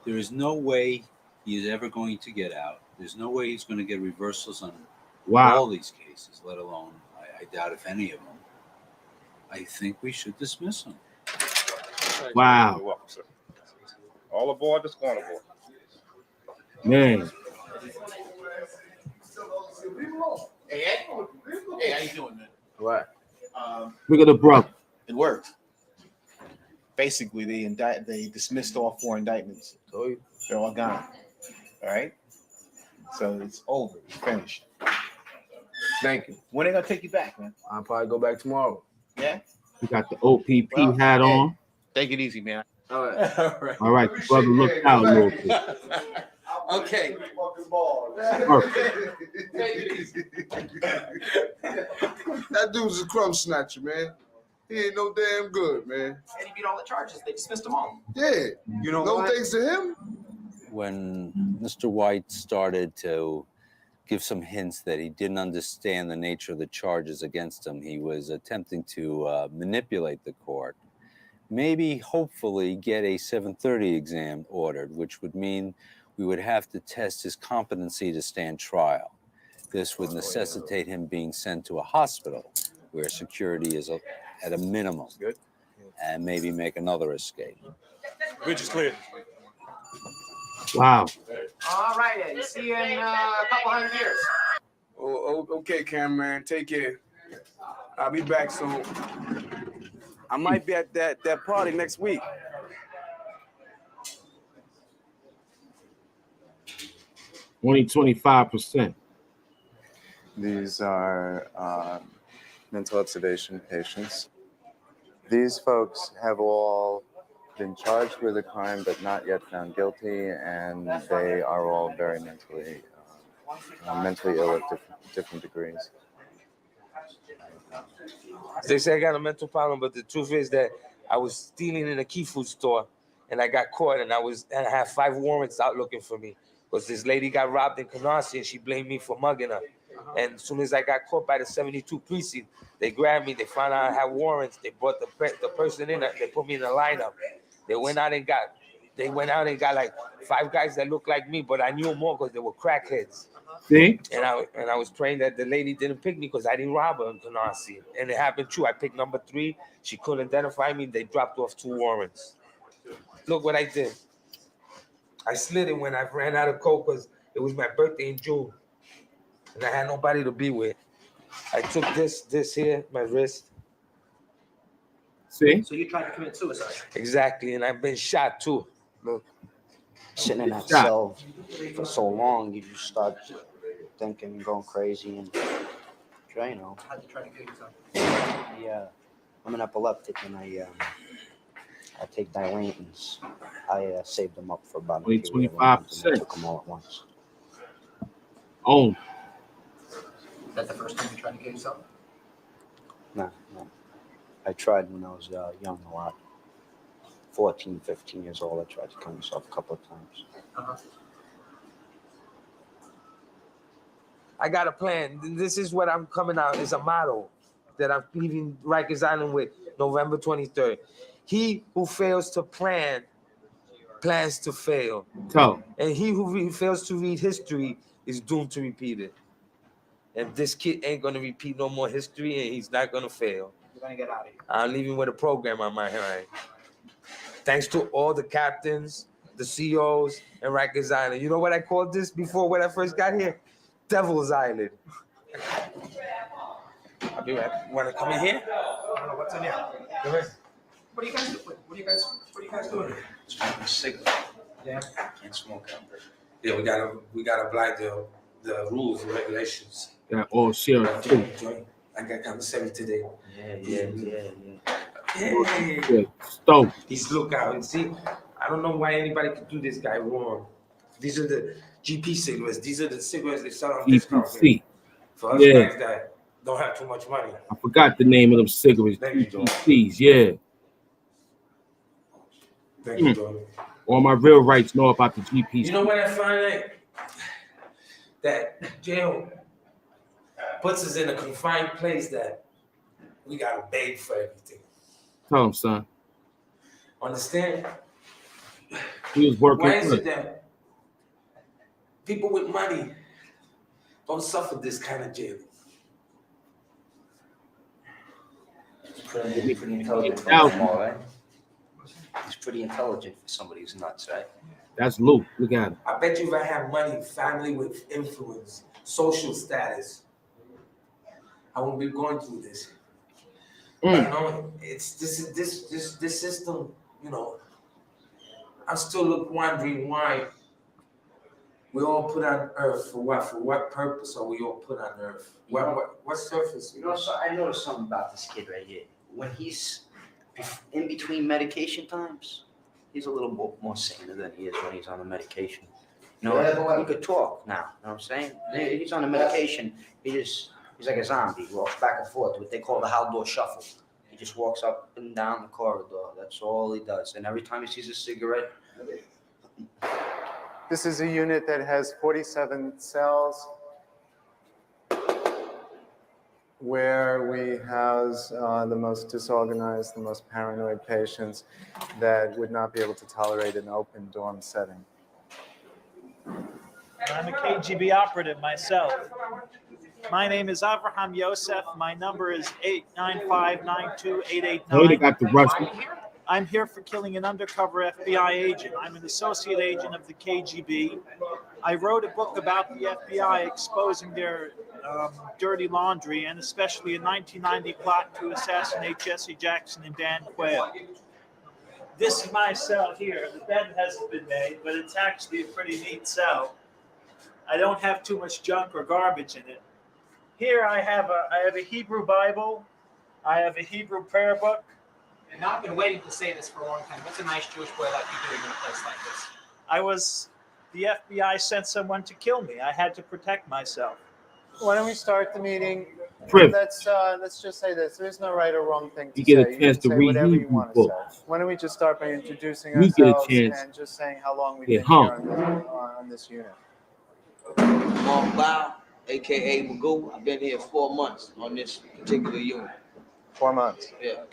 There is no way he is ever going to get out. There's no way he's going to get reversals on all these cases, let alone, I doubt if any of them. I think we should dismiss him. Wow. You're welcome, sir. All aboard this carnival. Man. Hey, Ed. Hey, how you doing, man? What? Look at the brother. It worked. Basically, they dismissed all 4 indictments. They're all gone. All right? So it's over. It's finished. Thank you. When are they gonna take you back, man? I'll probably go back tomorrow. Yeah. We got the OPP hat on. Take it easy, man. All right. All right. All right, the brother looked out a little bit. Okay. That dude's a crumb snatcher, man. He ain't no damn good, man. And he beat all the charges. They dismissed them all. Yeah. You know no what? thanks to him. When Mr. White started to give some hints that he didn't understand the nature of the charges against him, he was attempting to manipulate the court. Maybe, hopefully, get a 730 exam ordered, which would mean we would have to test his competency to stand trial. This would necessitate him being sent to a hospital where security is at a minimum. Good. And maybe make another escape. Bridge is clear. Wow. All right, Eddie. See you in a couple hundred years. Okay, Cameron. Take care. I'll be back soon. I might be at that party next week. 25%. These are mental observation patients. These folks have all been charged with a crime but not yet found guilty, and they are all very mentally ill at different degrees. They say I got a mental problem, but the truth is that I was stealing in a key food store and I got caught, and I had 5 warrants out looking for me because this lady got robbed in Canarsie and she blamed me for mugging her. And as soon as I got caught by the 72 precinct, they grabbed me, they found out I had warrants, they brought the person in, they put me in a lineup. They went out and got like 5 guys that looked like me, but I knew them all because they were crackheads. See? And I was praying that the lady didn't pick me because I didn't rob her in Canarsie. And it happened true. I picked number 3. She couldn't identify me. They dropped off 2 warrants. Look what I did. I slid it when I ran out of coke because it was my birthday in June. And I had nobody to be with. I took this here, my wrist. See? So you tried to commit suicide. Exactly. And I've been shot too. Look. Sitting in that cell for so long, you just start thinking and going crazy, and you know. How'd you try to kill yourself? Yeah, I'm an epileptic, and I take dilatants. I saved them up for about 25%. Took them all at once. Oh. Is that the first time you tried to kill yourself? No. I tried when I was young a lot. 14, 15 years old, I tried to kill myself a couple of times. I got a plan. This is what I'm coming out. It's a motto that I'm leaving Rikersisland with November 23rd. He who fails to plan, plans to fail. So. And he who fails to read history is doomed to repeat it. And this kid ain't going to repeat no more history, and he's not going to fail. You're going to get out of here. I'm leaving with a program on my hand. Thanks to all the captains, the COs, and Rikers Island. You know what I called this before when I first got here? Devil's Island. I'll be right. Want to come in here? I don't know what's in here. Go ahead. What are you guys doing? What are you guys doing? Smoking a cigarette. Yeah. Can't smoke out there. Yeah, we gotta apply the rules and regulations. Got all share too. I got commissary today. Yeah. Stone. He's lookout. And see, I don't know why anybody could do this guy wrong. These are the GP cigarettes. These are the cigarettes they sell on discount. For us guys that don't have too much money. I forgot the name of them cigarettes. GPCs, yeah. Thank you, Jordan. All my real rights know about the GPs. You know what I find that jail puts us in a confined place that we gotta beg for everything. Tell him, son. Understand? He was working. Why is it that people with money don't suffer this kind of jail? He's pretty intelligent for a small, right? He's pretty intelligent for somebody who's nuts, right? That's Luke. Look at him. I bet you if I have money, family with influence, social status, I won't be going through this. You know, it's this system, you know. I'm still wondering why we all put on earth for what? For what purpose are we all put on earth? What surface? You know, so I noticed something about this kid right here. when he's in between medication times, he's a little more saner than he is when he's on the medication. You know, he could talk now. You know what I'm saying? He's on the medication. He's like a zombie. He walks back and forth, what they call the Haldor shuffle. He just walks up and down the corridor. That's all he does. And every time he sees a cigarette. This is a unit that has 47 cells where we house the most disorganized, the most paranoid patients that would not be able to tolerate an open dorm setting. I'm a KGB operative myself. My name is Avraham Yosef. My number is 895-92889. Oh, they got the Russian. I'm here for killing an undercover FBI agent. I'm an associate agent of the KGB. I wrote a book about the FBI exposing their dirty laundry, and especially a 1990 plot to assassinate Jesse Jackson and Dan Quayle. This is my cell here. The bed hasn't been made, but it's actually a pretty neat cell. I don't have too much junk or garbage in it. Here I have a Hebrew Bible. I have a Hebrew prayer book. And I've been waiting to say this for a long time. What's a nice Jewish boy like you doing in a place like this? The FBI sent someone to kill me. I had to protect myself. Why don't we start the meeting? Priv. Let's just say this. There is no right or wrong thing to You get say. a chance to say read whatever you Hebrew want to say. books. Why don't we just start by introducing We get a ourselves chance and just saying how long we've get been here hung. on this unit. Long Bao, aka Magoo. I've been here 4 months on this particular unit. 4 months. Yeah.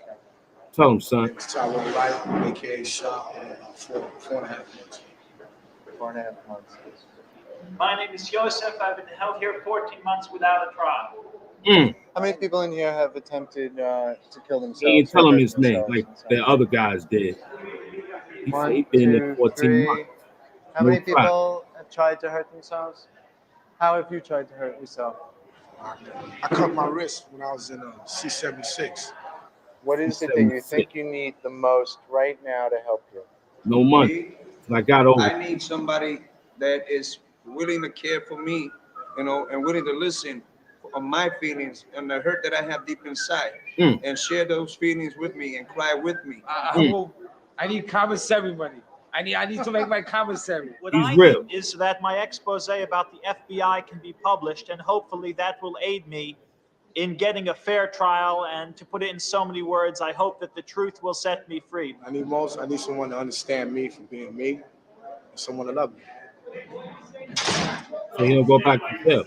Tell him, son. Tyrone Light, aka Shop, 4.5 months. 4.5 months. My name is Yosef. I've been held here 14 months without a trial. How many people in here have attempted to kill themselves? He didn't tell or him hurt his name themselves like in some the way? other guys did. He said he 1, been in there 2, 14 3. months. How No many trial. people have tried to hurt themselves? How have you tried to hurt yourself? I cut my wrist when I was in C-76. What is it that you think you need the most right now to help you? No money. I got over. I need somebody that is willing to care for me, you know, and willing to listen on my feelings and the hurt that I have deep inside, and share those feelings with me and cry with me. I need commissary money. I need to make my commissary. What I need is that my expose about the FBI can be published, and hopefully that will aid me in getting a fair trial. And to put it in so many words, I hope that the truth will set me free. I need someone to understand me for being me, and someone to love me. So he don't go back to jail.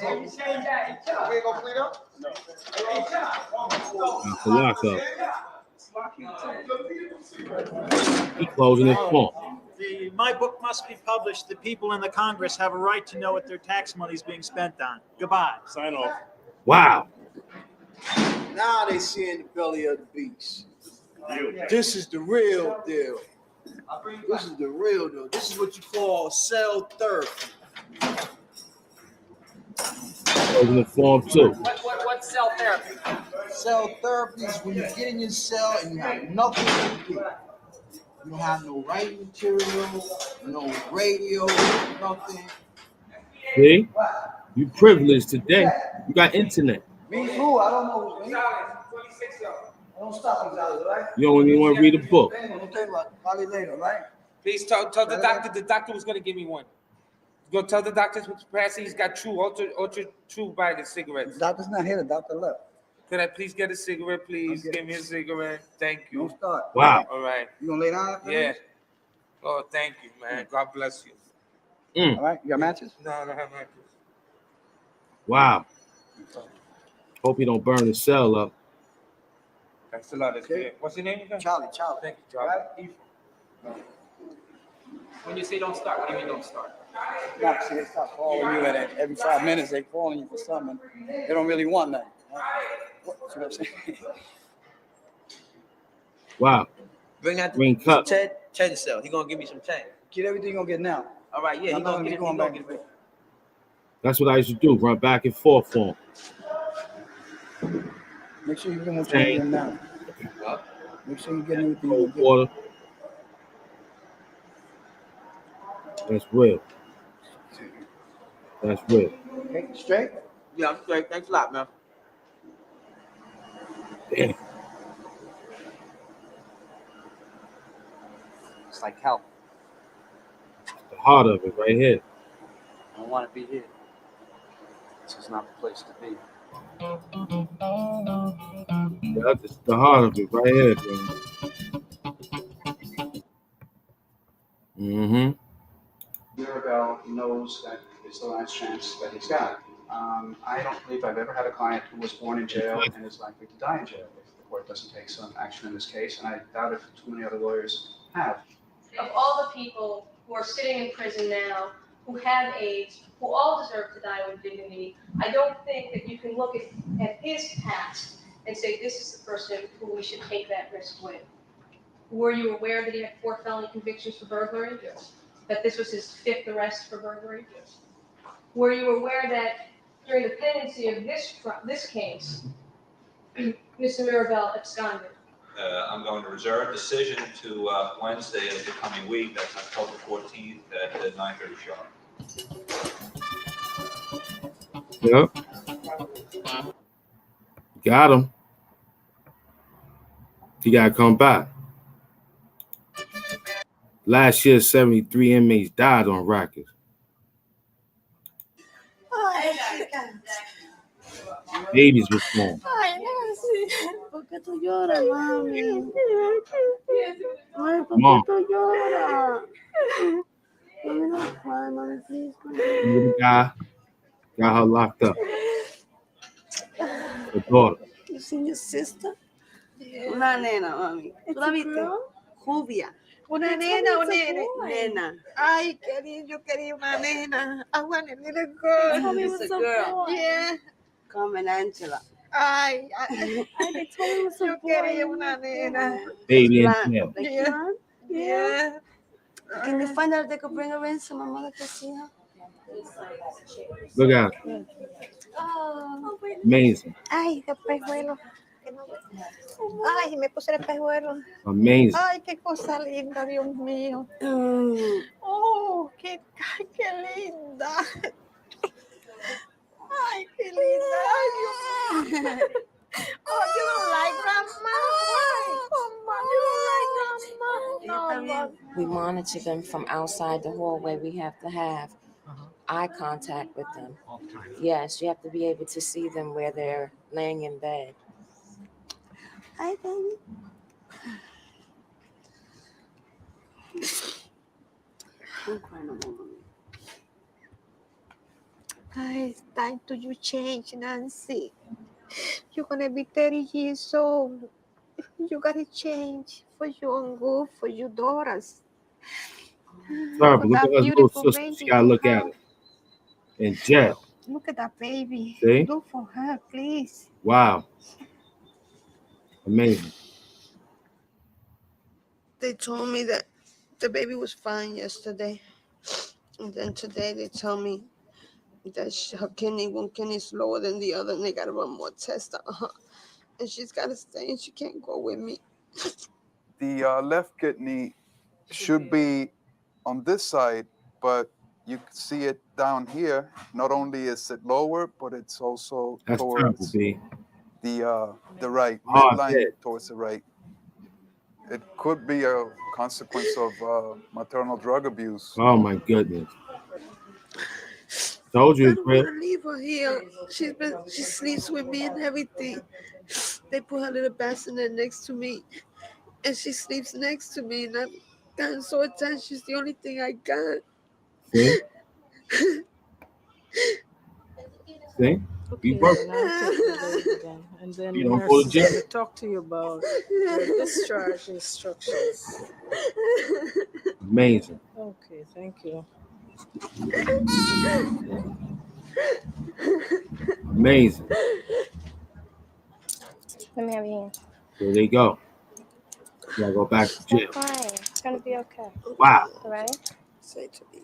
We ain't gonna plead up? That's the lockup. He closing his phone. My book must be published. The people in the Congress have a right to know what their tax money is being spent on. Goodbye. Sign off. Wow. Now they see in the belly of the beast. This is the real deal. This is the real deal. This is what you call cell therapy. Closing the form too. What's cell therapy? Cell therapy is when you get in your cell and you have nothing to do. You don't have no writing material, no radio, nothing. See? You privileged today. You got internet. Me too, I don't know. Man. Don't stop these hours, right? You don't even want to read a book. Okay, probably later, right? Please tell the doctor. The doctor was gonna give me one. Go tell the doctor perhaps he's got ultra true bag of cigarettes. The doctor's not here. The doctor left. Could I please get a cigarette, please? Give me a cigarette. Thank you. Don't start. Wow. All right. You gonna lay down after Yeah. this? Oh, thank you, man. God bless you. All right. You got matches? No, I don't have matches. Wow. Hope he don't burn his cell up. Thanks a lot. Okay. What's your name again? Charlie. Thank you, Charlie. When you say don't start, what do you mean don't start? Not see, they stop calling you at every 5 minutes. They calling you for something. They don't really want nothing. That's what I'm saying. Wow. Bring that Green cup. Ted cell. He gonna give me some change. Get everything you gonna get now. All right, yeah. He gonna get going back and forth. That's what I used to do. Run back and forth for him. Make sure you get what you get now. Make sure you get everything you Cold get. water. That's real. That's real. Okay, straight? Yeah, I'm straight. Thanks a lot, man. Damn. It's like hell. The heart of it right here. I don't want to be here. This is not the place to be. That's the heart of it right here, man. Mm-hmm. Mirabelle knows that it's the last chance that he's got. I don't believe I've ever had a client who was born in jail and is likely to die in jail if the court doesn't take some action in this case, and I doubt if too many other lawyers have. Of all the people who are sitting in prison now, who have AIDS, who all deserve to die with dignity, I don't think that you can look at his past and say this is the person who we should take that risk with. Were you aware that he had 4 felony convictions for burglary? Yes. That this was his 5th arrest for burglary? Yes. Were you aware that during the pendency of this case, Mr. Mirabelle absconded? I'm going to reserve decision to Wednesday of the coming week. That's October 14th at 9:30 sharp. Yep. Got him. He got to come back. Last year, 73 inmates died on Rikers. Ay, chica. Babies was born. Ay, Nancy. ¿Por qué tú lloras, mami? Ay, ¿por Mom. qué tú lloras? Mami, don't cry, mami, please. The guy got her locked up. Her daughter. You seen your sister? Una nena, mami. ¿Tú la viste? Rubia. Una nena, un nene. Nena. Ay, yo quería una nena. I want a little girl. Tell me it was a girl. Yeah. Come and Angela. Ay, they told me it was a boy. Yo quería una nena. Baby in jail. Like Yeah. blonde? Yeah. Can you find out if they could bring her in so my mother can see her? Look at her. Oh. Amazing. Ay, qué espejuelo. Ay, me puse el espejuelo. Amazing. Ay, qué cosa linda, Dios mío. Oh, qué linda. Ay, qué linda. Ay, Dios mío. Oh, you don't like grandma? Why? Come on, you don't like grandma? No, We monitor them from outside the hallway. We have to have eye contact with them. Yes, you have to be able to see them where they're laying in bed. Hi, baby. Don't cry no more, mommy. Ay, it's time to you change, Nancy. You're gonna be 30 years old. You gotta change for your own good, for your daughters. Sorry, but look at her little sister. She gotta look at it. In jail. Look at that baby. See? Do for her, please. Wow. Amazing. They told me that the baby was fine yesterday. And then today they tell me that her kidney, one kidney is lower than the other, and they got to run more tests on her. And she's got to stay, and she can't go with me. The left kidney should be on this side, but you can see it down here. Not only is it lower, but it's also That's terrible, towards B. the right, Hard midline hit. towards the right. It could be a consequence of maternal drug abuse. Oh my goodness. Told I you, don't Chris. want to leave her here. She sleeps with me and everything. They put her little bassinet next to me, and she sleeps next to me. And I'm gotten so attached. She's the only thing I got. See? See? Okay, You work. then I'll take the baby then. And then You the don't nurse go to is jail. going to talk to you about your discharge instructions. Amazing. Okay, thank you. Amazing. Let me have your hand. There they go. You gotta go back to jail. Stop crying. It's gonna be okay. Wow. All right? Say to me.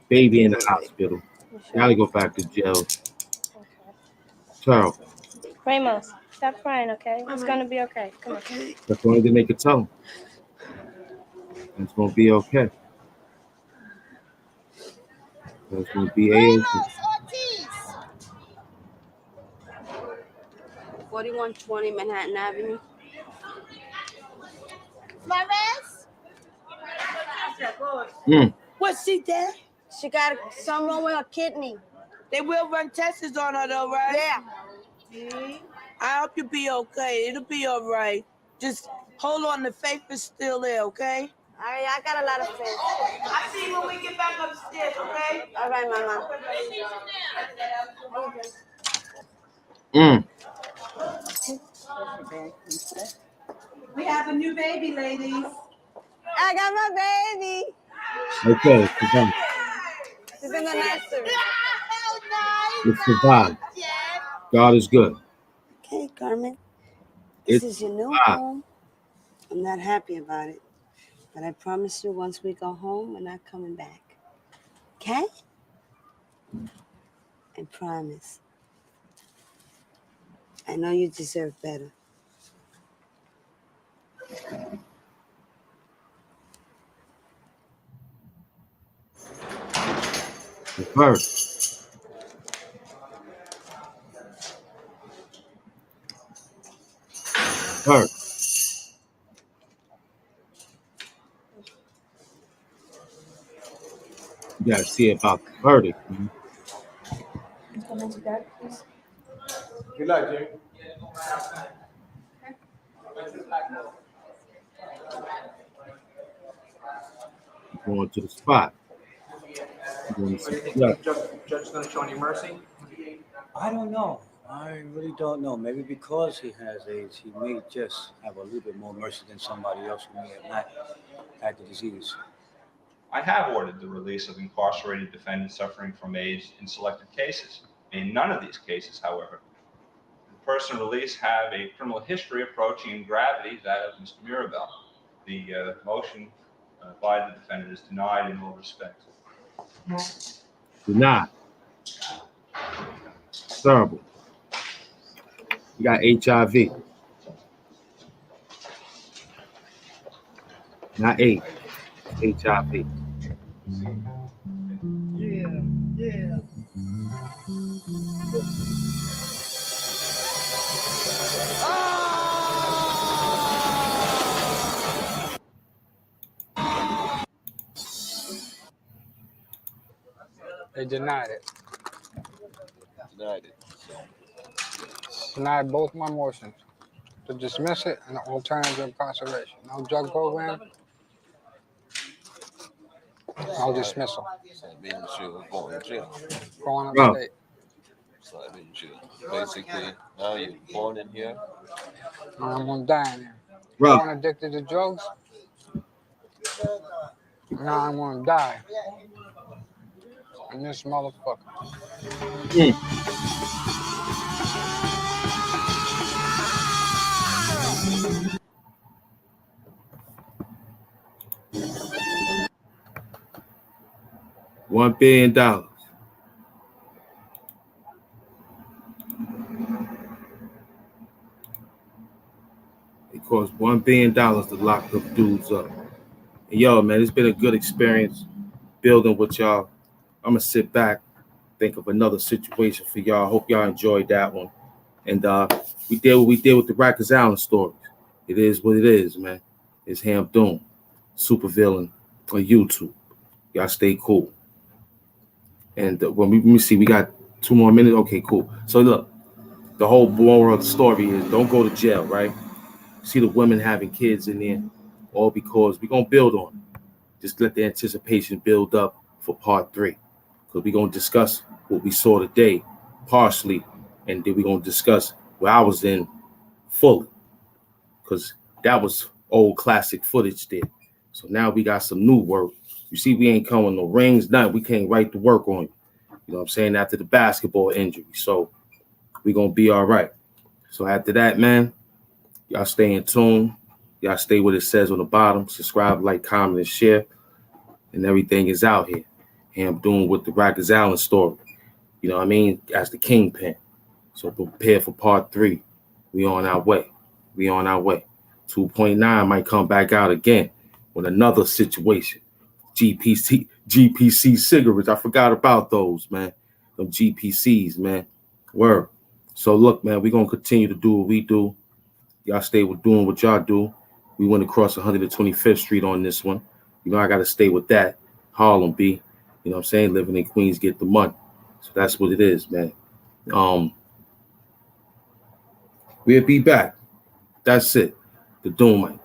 Baby in the hospital. Gotta go back to jail. Terrible. Ramos, stop crying, okay? It's gonna be okay. Come on. That's the only thing they could tell him. It's gonna be okay. It's gonna be A-OK. 4120 Manhattan Avenue. Flores? What's she dead? She got something wrong with her kidney. They will run tests on her though, right? Yeah. I hope you'll be okay. It'll be all right. Just hold on. The faith is still there, okay? I got a lot of faith. I'll see you when we get back upstairs, okay? All right, Mama. We have a new baby, ladies. I got my baby. Okay, survive. She's in the nursery. It's survive. God is good. Okay, Carmen. This It's is your new survive. home. I'm not happy about it. But I promise you, once we go home, we're not coming back. Okay? I promise. I know you deserve better. It's her. Her. You gotta see about the verdict, man. Good luck, Jimmy. Going to the spot. Going to What do you see think? the Judge going to show any mercy? I don't know. I really don't know. Maybe because he has AIDS, he may just have a little bit more mercy than somebody else who may have not had the disease. I have ordered the release of incarcerated defendants suffering from AIDS in selected cases. In none of these cases, however, the person released have a criminal history approaching in gravity that of Mr. Mirabel. The motion by the defendant is denied in all respects. Denied. Terrible. You got HIV. Not AIDS. HIV. Yeah. They denied it. Denied it. Denied both my motions. To dismiss it and alternative incarceration. No drug program. No dismissal. So that means you're going to jail. Going Bro. upstate. So that means you basically now you're born in here. And I'm gonna die in there. Bro. Born addicted to drugs. Now I'm gonna die. And this motherfucker. $1 billion. It cost $1 billion to lock them dudes up. And yo, man, it's been a good experience building with y'all. I'm gonna sit back, think of another situation for y'all. Hope y'all enjoyed that one. And we did what we did with the Rikersisland stories. It is what it is, man. It's Ham Doom, super villain on YouTube. Y'all stay cool. And when let me see, we got 2 more minutes. Okay, cool. So look, the whole moral of the story is don't go to jail, right? See the women having kids in there, all because we're gonna build on it. Just let the anticipation build up for part 3. Because we're gonna discuss what we saw today, partially, and then we're gonna discuss where I was in fully. Because that was old classic footage there. So now we got some new work. You see, we ain't coming no rings, nothing. We can't write the work on you. You know what I'm saying? After the basketball injury. So we're gonna be all right. So after that, man, y'all stay in tune. Y'all stay what it says on the bottom. Subscribe, like, comment, and share. And everything is out here. And I'm doing with the Rikersisland story. You know what I mean? As the kingpin. So prepare for part 3. We on our way. We on our way. 2.9 might come back out again with another situation. GPC cigarettes. I forgot about those, man. Them GPCs, man. Word. So look, man, we're gonna continue to do what we do. Y'all stay with doing what y'all do. We went across 125th Street on this one. You know, I gotta stay with that. Harlem B. You know what I'm saying? Living in Queens, get the money. So that's what it is, man. We'll be back. That's it. The Doom Mike.